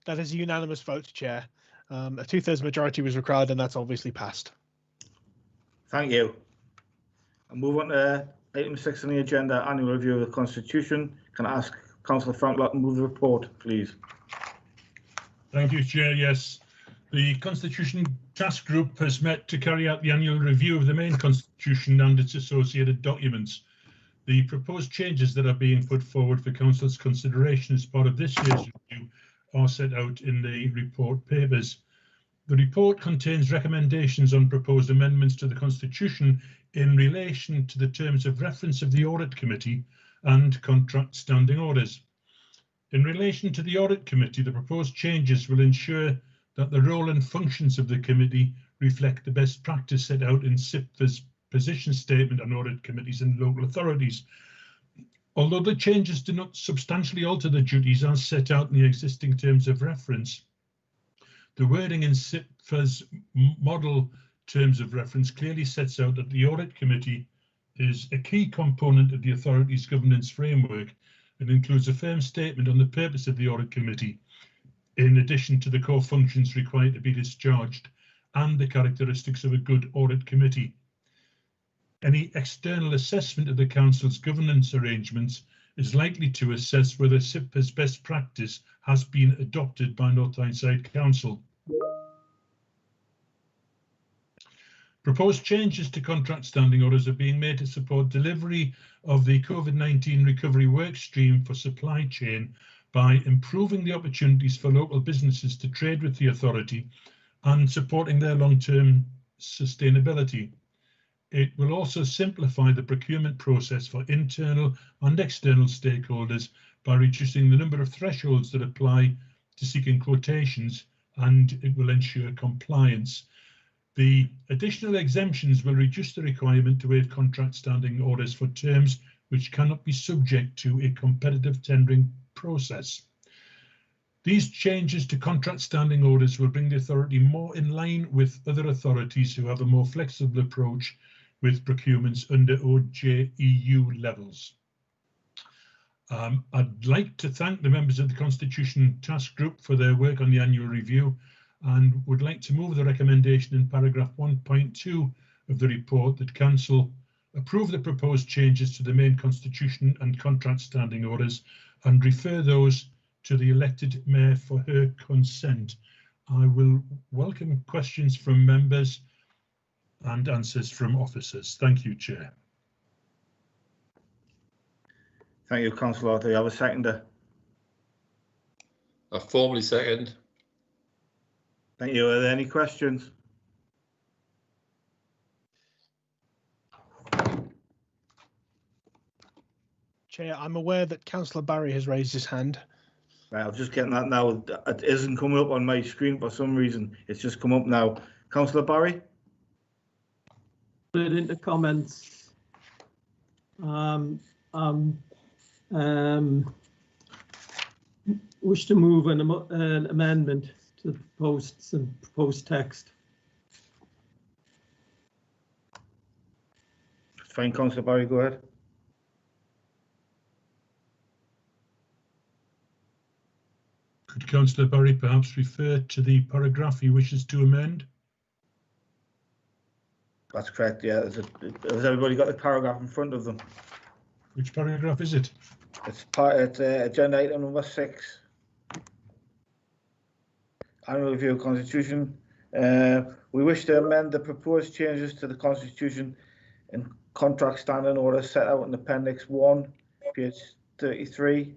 That is a unanimous vote, Chair. A 2/3 majority was required, and that's obviously passed. Thank you. I'll move on to item 6 on the agenda, annual review of the Constitution. Can I ask Councillor Frank Lott to move the report, please? Thank you, Chair. Yes, the Constitution Task Group has met to carry out the annual review of the main Constitution and its associated documents. The proposed changes that are being put forward for Council's consideration as part of this year's review are set out in the report papers. The report contains recommendations on proposed amendments to the Constitution in relation to the terms of reference of the Audit Committee and contract standing orders. In relation to the Audit Committee, the proposed changes will ensure that the role and functions of the committee reflect the best practice set out in SIPFA's position statement on audit committees and local authorities. Although the changes do not substantially alter the duties as set out in the existing terms of reference, the wording in SIPFA's model terms of reference clearly sets out that the audit committee is a key component of the authority's governance framework and includes a firm statement on the purpose of the audit committee, in addition to the core functions required to be discharged and the characteristics of a good audit committee. Any external assessment of the council's governance arrangements is likely to assess whether SIPFA's best practice has been adopted by North Tyneside Council. Proposed changes to contract standing orders are being made to support delivery of the COVID-19 recovery work stream for supply chain by improving the opportunities for local businesses to trade with the authority and supporting their long-term sustainability. It will also simplify the procurement process for internal and external stakeholders by reducing the number of thresholds that apply to seeking quotations, and it will ensure compliance. The additional exemptions will reduce the requirement to waive contract standing orders for terms which cannot be subject to a competitive tendering process. These changes to contract standing orders will bring the authority more in line with other authorities who have a more flexible approach with procurements under OJEU levels. I'd like to thank the members of the Constitution Task Group for their work on the annual review, and would like to move the recommendation in paragraph 1.2 of the report that Council approve the proposed changes to the main constitution and contract standing orders and refer those to the elected mayor for her consent. I will welcome questions from members and answers from officers. Thank you, Chair. Thank you, Councillor. Do you have a seconder? I formally second. Thank you. Are there any questions? Chair, I'm aware that Councillor Barry has raised his hand. Right, I'm just getting that now. It isn't coming up on my screen for some reason. It's just come up now. Councillor Barry? Put it into comments. Wish to move an amendment to the proposed text. Fine, Councillor Barry, go ahead. Could Councillor Barry perhaps refer to the paragraph he wishes to amend? That's correct, yeah. Has everybody got the paragraph in front of them? Which paragraph is it? It's agenda item number 6. Annual review of Constitution. We wish to amend the proposed changes to the Constitution and contract standing order set out in Appendix 1, page 33,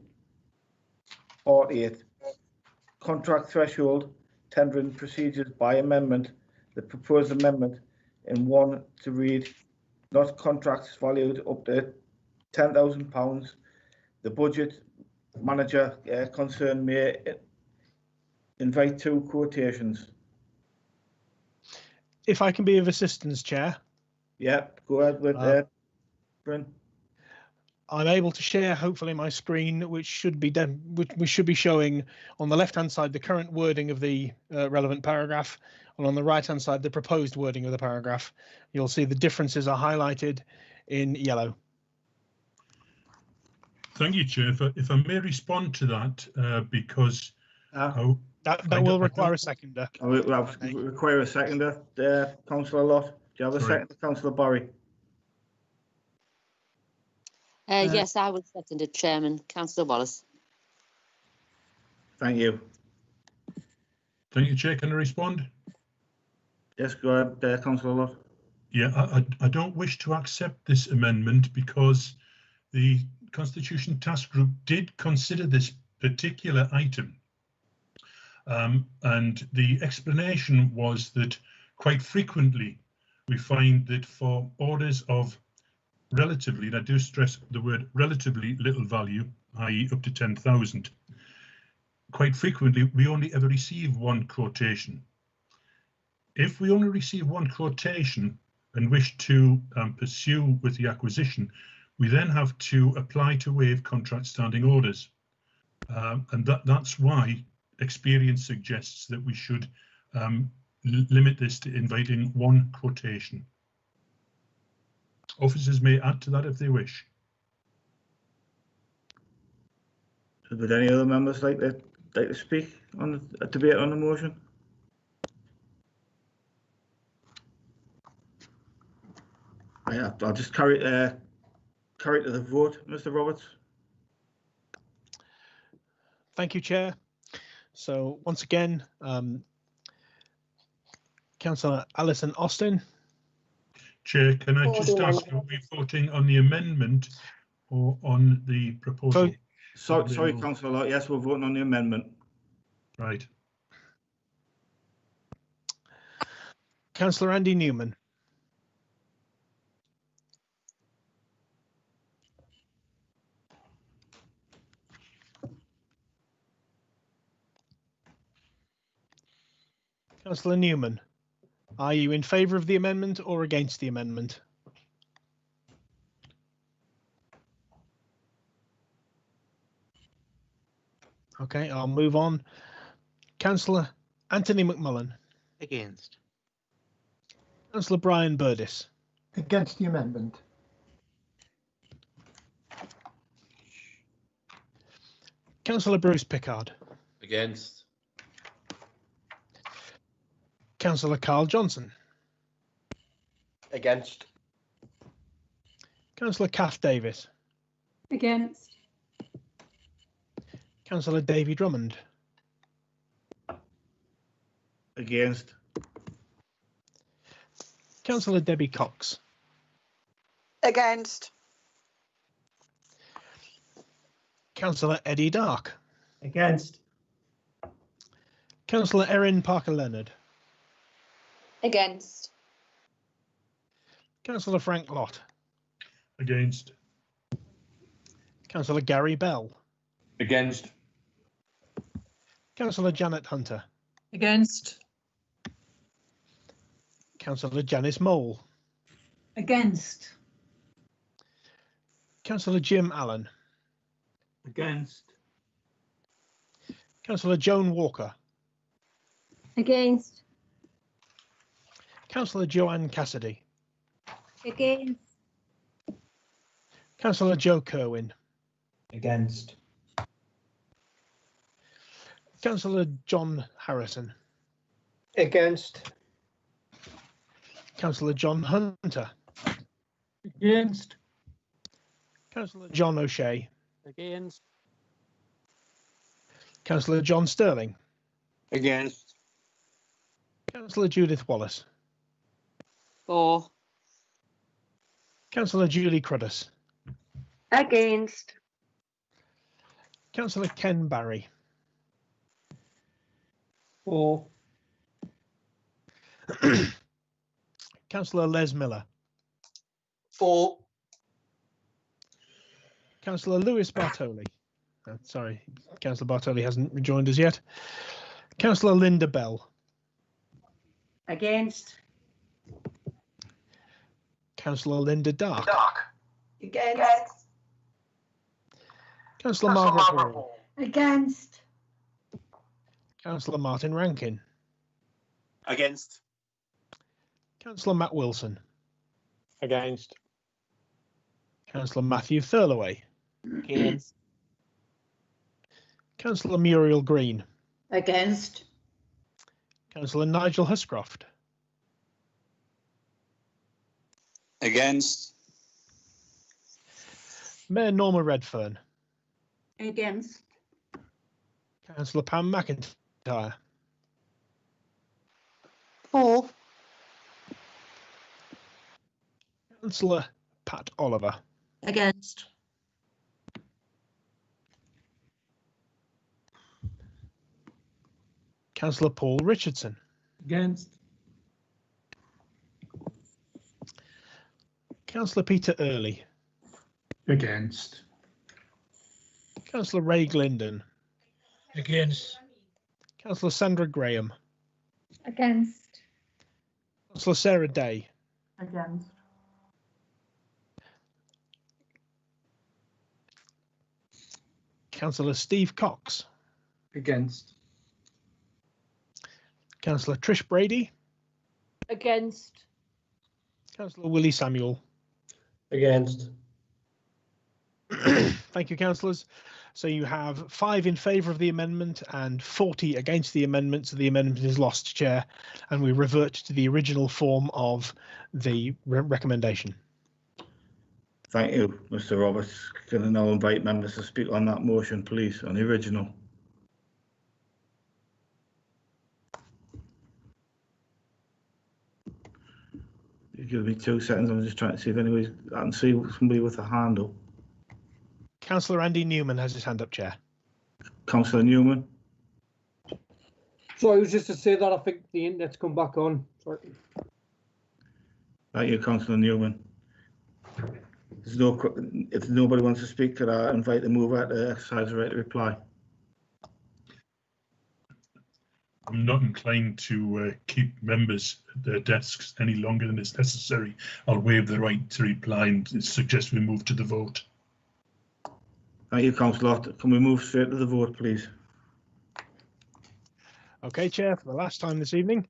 48. Contract threshold, tendering procedures by amendment. The proposed amendment in 1 to read, not contracts valued up to £10,000. The budget manager concerned may invite 2 quotations. If I can be of assistance, Chair. Yeah, go ahead with Bryn. I'm able to share, hopefully, my screen, which should be we should be showing on the left-hand side the current wording of the relevant paragraph, and on the right-hand side the proposed wording of the paragraph. You'll see the differences are highlighted in yellow. Thank you, Chair. If I may respond to that, because that will require a seconder. I will require a seconder. Councillor Lott, do you have a seconder, Councillor Barry? Yes, I will second it, Chairman. Councillor Wallace. Thank you. Thank you, Chair. Can I respond? Yes, go ahead, Councillor Lott. Yeah, I don't wish to accept this amendment because the Constitution Task Group did consider this particular item. And the explanation was that quite frequently we find that for orders of relatively, and I do stress the word relatively little value, i.e. up to 10,000, quite frequently we only ever receive one quotation. If we only receive one quotation and wish to pursue with the acquisition, we then have to apply to waive contract standing orders. And that's why experience suggests that we should limit this to inviting one quotation. Officers may add to that if they wish. Would any other members like to speak on the debate on the motion? Yeah, I'll just carry to the vote, Mr. Roberts. Thank you, Chair. So once again, Councillor Alison Austin. Chair, can I just ask, are we voting on the amendment or on the proposal? Sorry, Councillor. Yes, we're voting on the amendment. Right. Councillor Andy Newman. Councillor Newman, are you in favour of the amendment or against the amendment? Okay, I'll move on. Councillor Anthony McMullen. Against. Councillor Brian Burdis. Against the amendment. Councillor Bruce Pickard. Against. Councillor Carl Johnson. Against. Councillor Kath Davis. Against. Councillor Davy Drummond. Against. Councillor Debbie Cox. Against. Councillor Eddie Dark. Against. Councillor Erin Parker-Leonard. Against. Councillor Frank Lott. Against. Councillor Gary Bell. Against. Councillor Janet Hunter. Against. Councillor Janice Mole. Against. Councillor Jim Allen. Against. Councillor Joan Walker. Against. Councillor Joanne Cassidy. Against. Councillor Joe Kerwin. Against. Councillor John Harrison. Against. Councillor John Hunter. Against. Councillor John O'Shea. Against. Councillor John Sterling. Against. Councillor Judith Wallace. For. Councillor Julie Cruddas. Against. Councillor Ken Barry. For. Councillor Les Miller. For. Councillor Lewis Bartoli. Sorry, Councillor Bartoli hasn't rejoined us yet. Councillor Linda Bell. Against. Councillor Linda Dark. Against. Councillor Margaret Hall. Against. Councillor Martin Rankin. Against. Councillor Matt Wilson. Against. Councillor Matthew Thurloway. Against. Councillor Muriel Green. Against. Councillor Nigel Huscroft. Against. Mayor Norma Redfern. Against. Councillor Pam McIntyre. For. Councillor Pat Oliver. Against. Councillor Paul Richardson. Against. Councillor Peter Early. Against. Councillor Ray Glindon. Against. Councillor Sandra Graham. Against. Councillor Sarah Day. Against. Councillor Steve Cox. Against. Councillor Trish Brady. Against. Councillor Willie Samuel. Against. Thank you, councillors. So you have 5 in favour of the amendment and 40 against the amendment. So the amendment is lost, Chair, and we revert to the original form of the recommendation. Thank you, Mr. Roberts. Can I now invite members to speak on that motion, please, on the original? You give me 2 seconds. I'm just trying to see if I can see somebody with a hand up. Councillor Andy Newman has his hand up, Chair. Councillor Newman. So it was just to say that I think the internet's come back on. Sorry. Thank you, Councillor Newman. If nobody wants to speak, could I invite the mover to exercise the right to reply? I'm not inclined to keep members at their desks any longer than is necessary. I'll waive the right to reply and suggest we move to the vote. Thank you, Councillor. Can we move straight to the vote, please? Okay, Chair, for the last time this evening.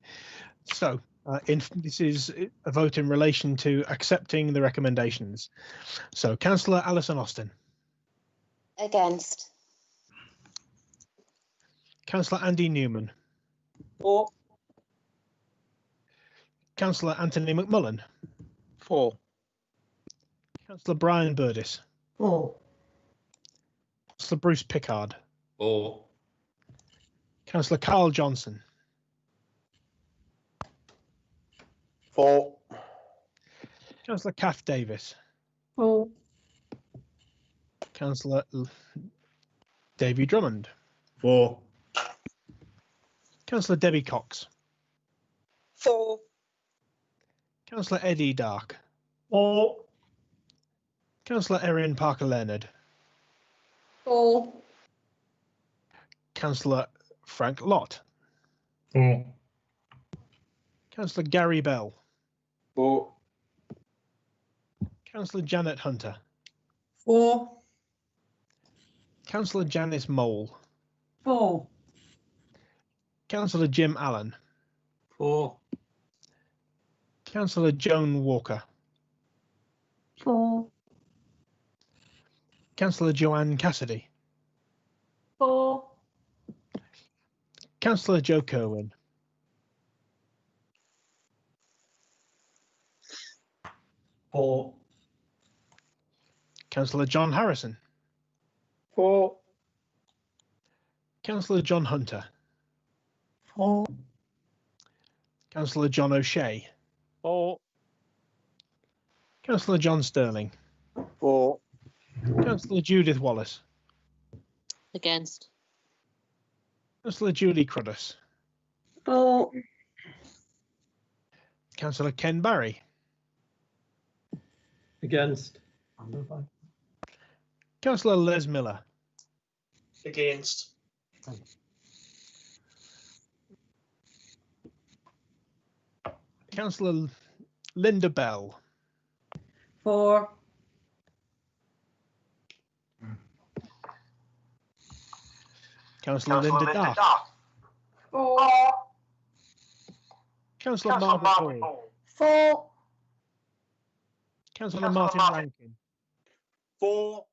So this is a vote in relation to accepting the recommendations. So Councillor Alison Austin. Against. Councillor Andy Newman. For. Councillor Anthony McMullen. For. Councillor Brian Burdis. For. Councillor Bruce Pickard. For. Councillor Carl Johnson. For. Councillor Kath Davis. For. Councillor Davy Drummond. For. Councillor Debbie Cox. For. Councillor Eddie Dark. For. Councillor Erin Parker Leonard. For. Councillor Frank Lott. For. Councillor Gary Bell. For. Councillor Janet Hunter. For. Councillor Janice Mole. For. Councillor Jim Allen. For. Councillor Joan Walker. For. Councillor Joanne Cassidy. For. Councillor Joe Kerwin. For. Councillor John Harrison. For. Councillor John Hunter. For. Councillor John O'Shea. For. Councillor John Sterling. For. Councillor Judith Wallace. Against. Councillor Julie Cruddas. For. Councillor Ken Barry. Against. Councillor Les Miller. Against. Councillor Linda Bell. For. Councillor Linda Dark. For. Councillor Margaret Hall. For. Councillor Martin Rankin. For.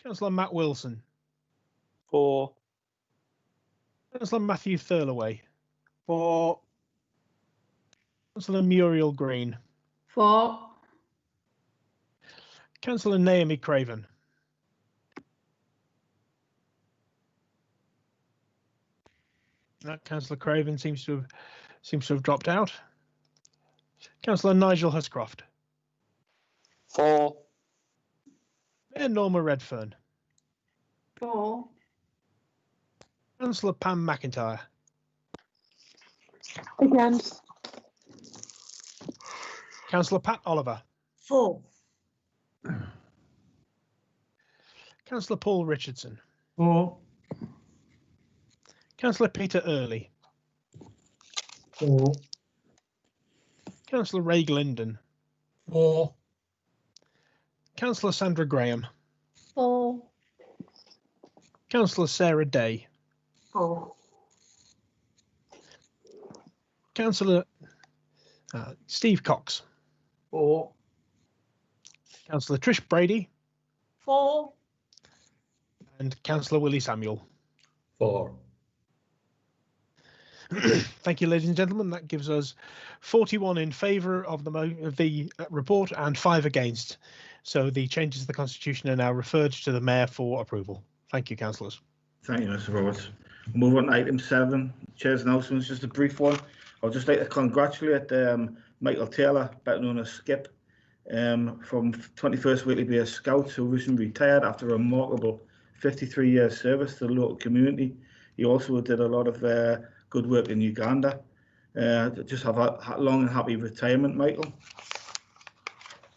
Councillor Matt Wilson. For. Councillor Matthew Thirlaway. For. Councillor Muriel Green. For. Councillor Naomi Craven. That Councillor Craven seems to have dropped out. Councillor Nigel Huscroft. For. Mayor Norma Redfern. For. Councillor Pam McIntyre. Against. Councillor Pat Oliver. For. Councillor Paul Richardson. For. Councillor Peter Early. 4. Councillor Ray Glendon. 4. Councillor Sandra Graham. 4. Councillor Sarah Day. 4. Councillor Steve Cox. 4. Councillor Trish Brady. 4. And Councillor Willie Samuel. 4. Thank you, ladies and gentlemen. That gives us 41 in favour of the report and 5 against. So the changes to the Constitution are now referred to the Mayor for approval. Thank you, councillors. Thank you, Mr. Roberts. Move on to item 7. Chair's announcements, just a brief one. I'd just like to congratulate Michael Taylor, better known as Skip, from 21st Whitley Bay Scouts, who recently retired after a remarkable 53-year service to the local community. He also did a lot of good work in Uganda. Just have a long and happy retirement, Michael.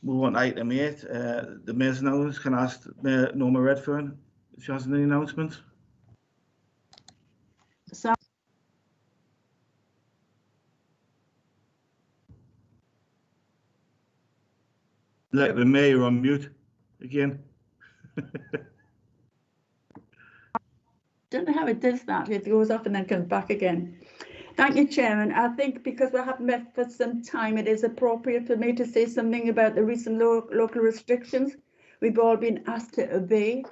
Move on to item 8. The Mayor's announcements. Can I ask Mayor Norma Redfern if she has any announcements? So, Let the Mayor on mute again. don't know how it does that. It goes off and then comes back again. Thank you, Chairman. I think because we haven't met for some time, it is appropriate for me to say something about the recent local restrictions we've all been asked to obey.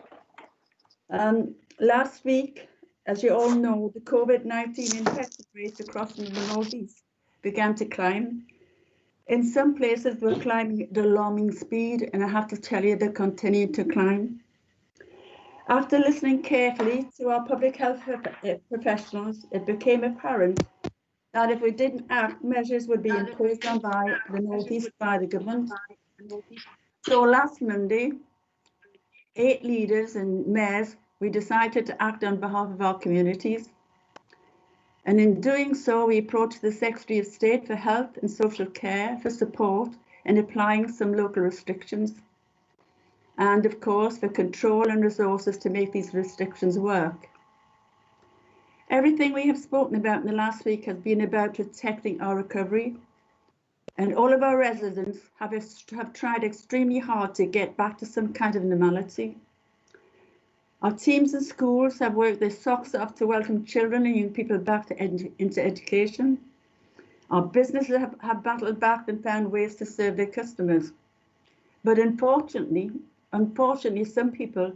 Last week, as you all know, the COVID-19 infection rates across the northeast began to climb. In some places, we're climbing at alarming speed, and I have to tell you, they continue to climb. After listening carefully to our public health professionals, it became apparent that if we didn't act, measures would be imposed on by the northeast by the government. So last Monday, 8 leaders and mayors, we decided to act on behalf of our communities. And in doing so, we approached the Secretary of State for Health and Social Care for support in applying some local restrictions. And of course, for control and resources to make these restrictions work. Everything we have spoken about in the last week has been about protecting our recovery. And all of our residents have tried extremely hard to get back to some kind of normality. Our teams in schools have worked their socks off to welcome children and young people back into education. Our businesses have battled back and found ways to serve their customers. But unfortunately, some people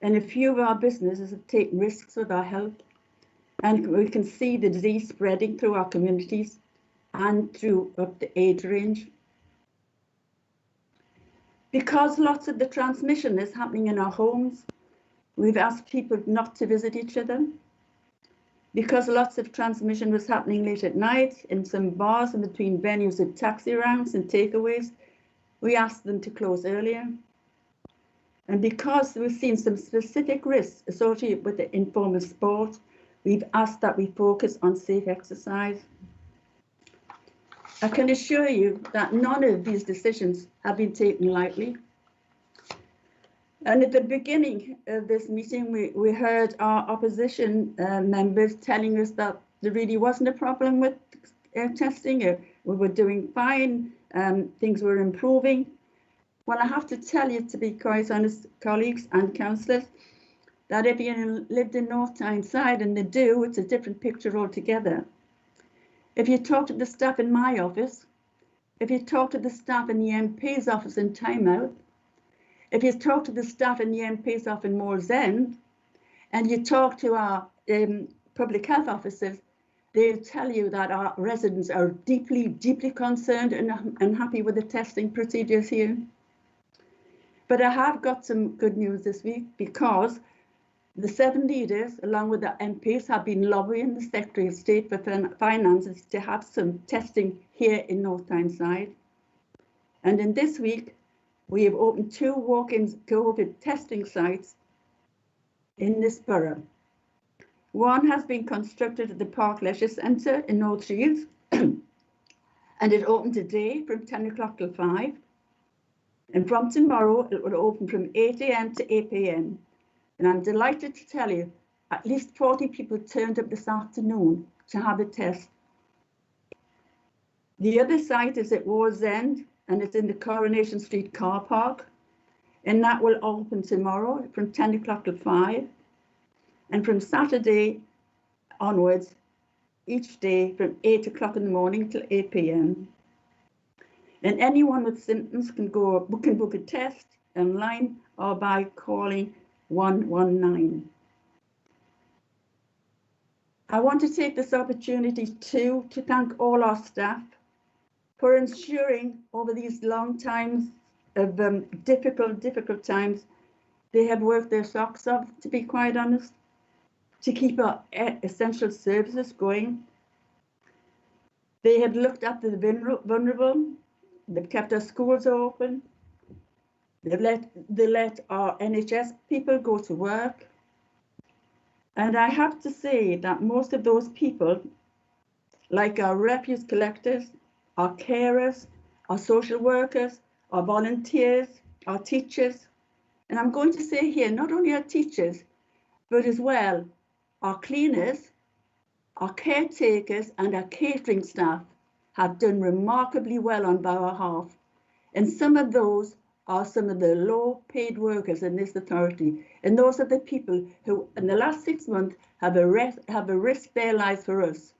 and a few of our businesses have taken risks with our health. And we can see the disease spreading through our communities and through up the age range. Because lots of the transmission is happening in our homes, we've asked people not to visit each other. Because lots of transmission was happening late at night in some bars and between venues of taxi rounds and takeaways, we asked them to close earlier. And because we've seen some specific risks associated with the informal sport, we've asked that we focus on safe exercise. I can assure you that none of these decisions have been taken lightly. And at the beginning of this meeting, we heard our opposition members telling us that there really wasn't a problem with testing. We were doing fine, things were improving. Well, I have to tell you, to be quite honest, colleagues and councillors, that if you lived in North Tyneside, and they do, it's a different picture altogether. If you talk to the staff in my office, if you talk to the staff in the MP's office in Tynemouth, if you talk to the staff in the MP's office in Moore's End, and you talk to our public health officers, they'll tell you that our residents are deeply, deeply concerned and unhappy with the testing procedures here. But I have got some good news this week, because the 7 leaders, along with the MPs, have been lobbying the Secretary of State for Finances to have some testing here in North Tyneside. And in this week, we have opened 2 walk-in COVID testing sites in this borough. One has been constructed at the Park Leisure Centre in North Shields, and it opened today from 10 o'clock till 5. And from tomorrow, it will open from 8 AM to 8 PM. And I'm delighted to tell you At least 40 people turned up this afternoon to have a test. The other site is at Wallsend, and it's in the Coronation Street car park. And that will open tomorrow from 10 o'clock till 5. And from Saturday onwards, each day from 8 o'clock in the morning till 8 p.m. And anyone with symptoms can book a test online or by calling 119. I want to take this opportunity too to thank all our staff for ensuring over these long times of difficult times, they have worked their socks off, to be quite honest, to keep our essential services going. They have looked after the vulnerable. They've kept our schools open. They let our NHS people go to work. And I have to say that most of those people, like our refuse collectors, our carers, our social workers, our volunteers, our teachers, and I'm going to say here, not only our teachers, but as well our cleaners, our caretakers and our catering staff have done remarkably well on our behalf. And some of those are some of the low paid workers in this authority. And those are the people who in the last 6 months have risked their lives for us.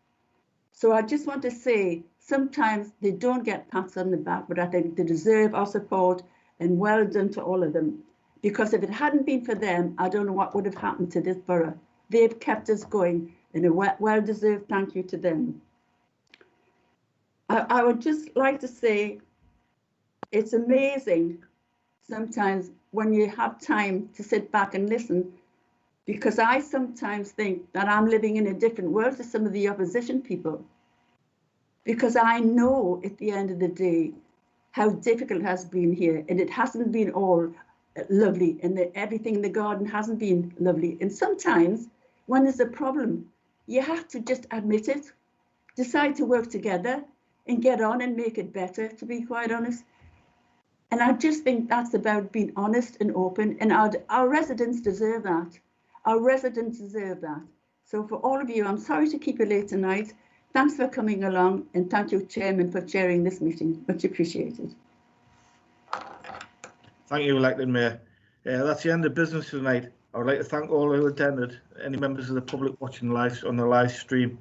So I just want to say, sometimes they don't get pats on the back, but I think they deserve our support, and well done to all of them. Because if it hadn't been for them, I don't know what would have happened to this borough. They've kept us going, and a well-deserved thank you to them. I would just like to say, it's amazing sometimes when you have time to sit back and listen, because I sometimes think that I'm living in a different world to some of the opposition people. Because I know at the end of the day how difficult it has been here, and it hasn't been all lovely, and everything in the garden hasn't been lovely. And sometimes when there's a problem, you have to just admit it, decide to work together and get on and make it better, to be quite honest. And I just think that's about being honest and open, and our residents deserve that. Our residents deserve that. So for all of you, I'm sorry to keep you late tonight. Thanks for coming along, and thank you, Chairman, for chairing this meeting. Much appreciated. Thank you, Elected Mayor. That's the end of business tonight. I would like to thank all who attended, any members of the public watching live on the live stream.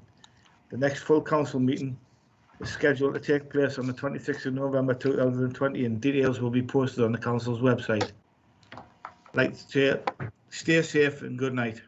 The next full council meeting is scheduled to take place on the 26th of November 2020, and details will be posted on the council's website. I'd like to say, stay safe and good night.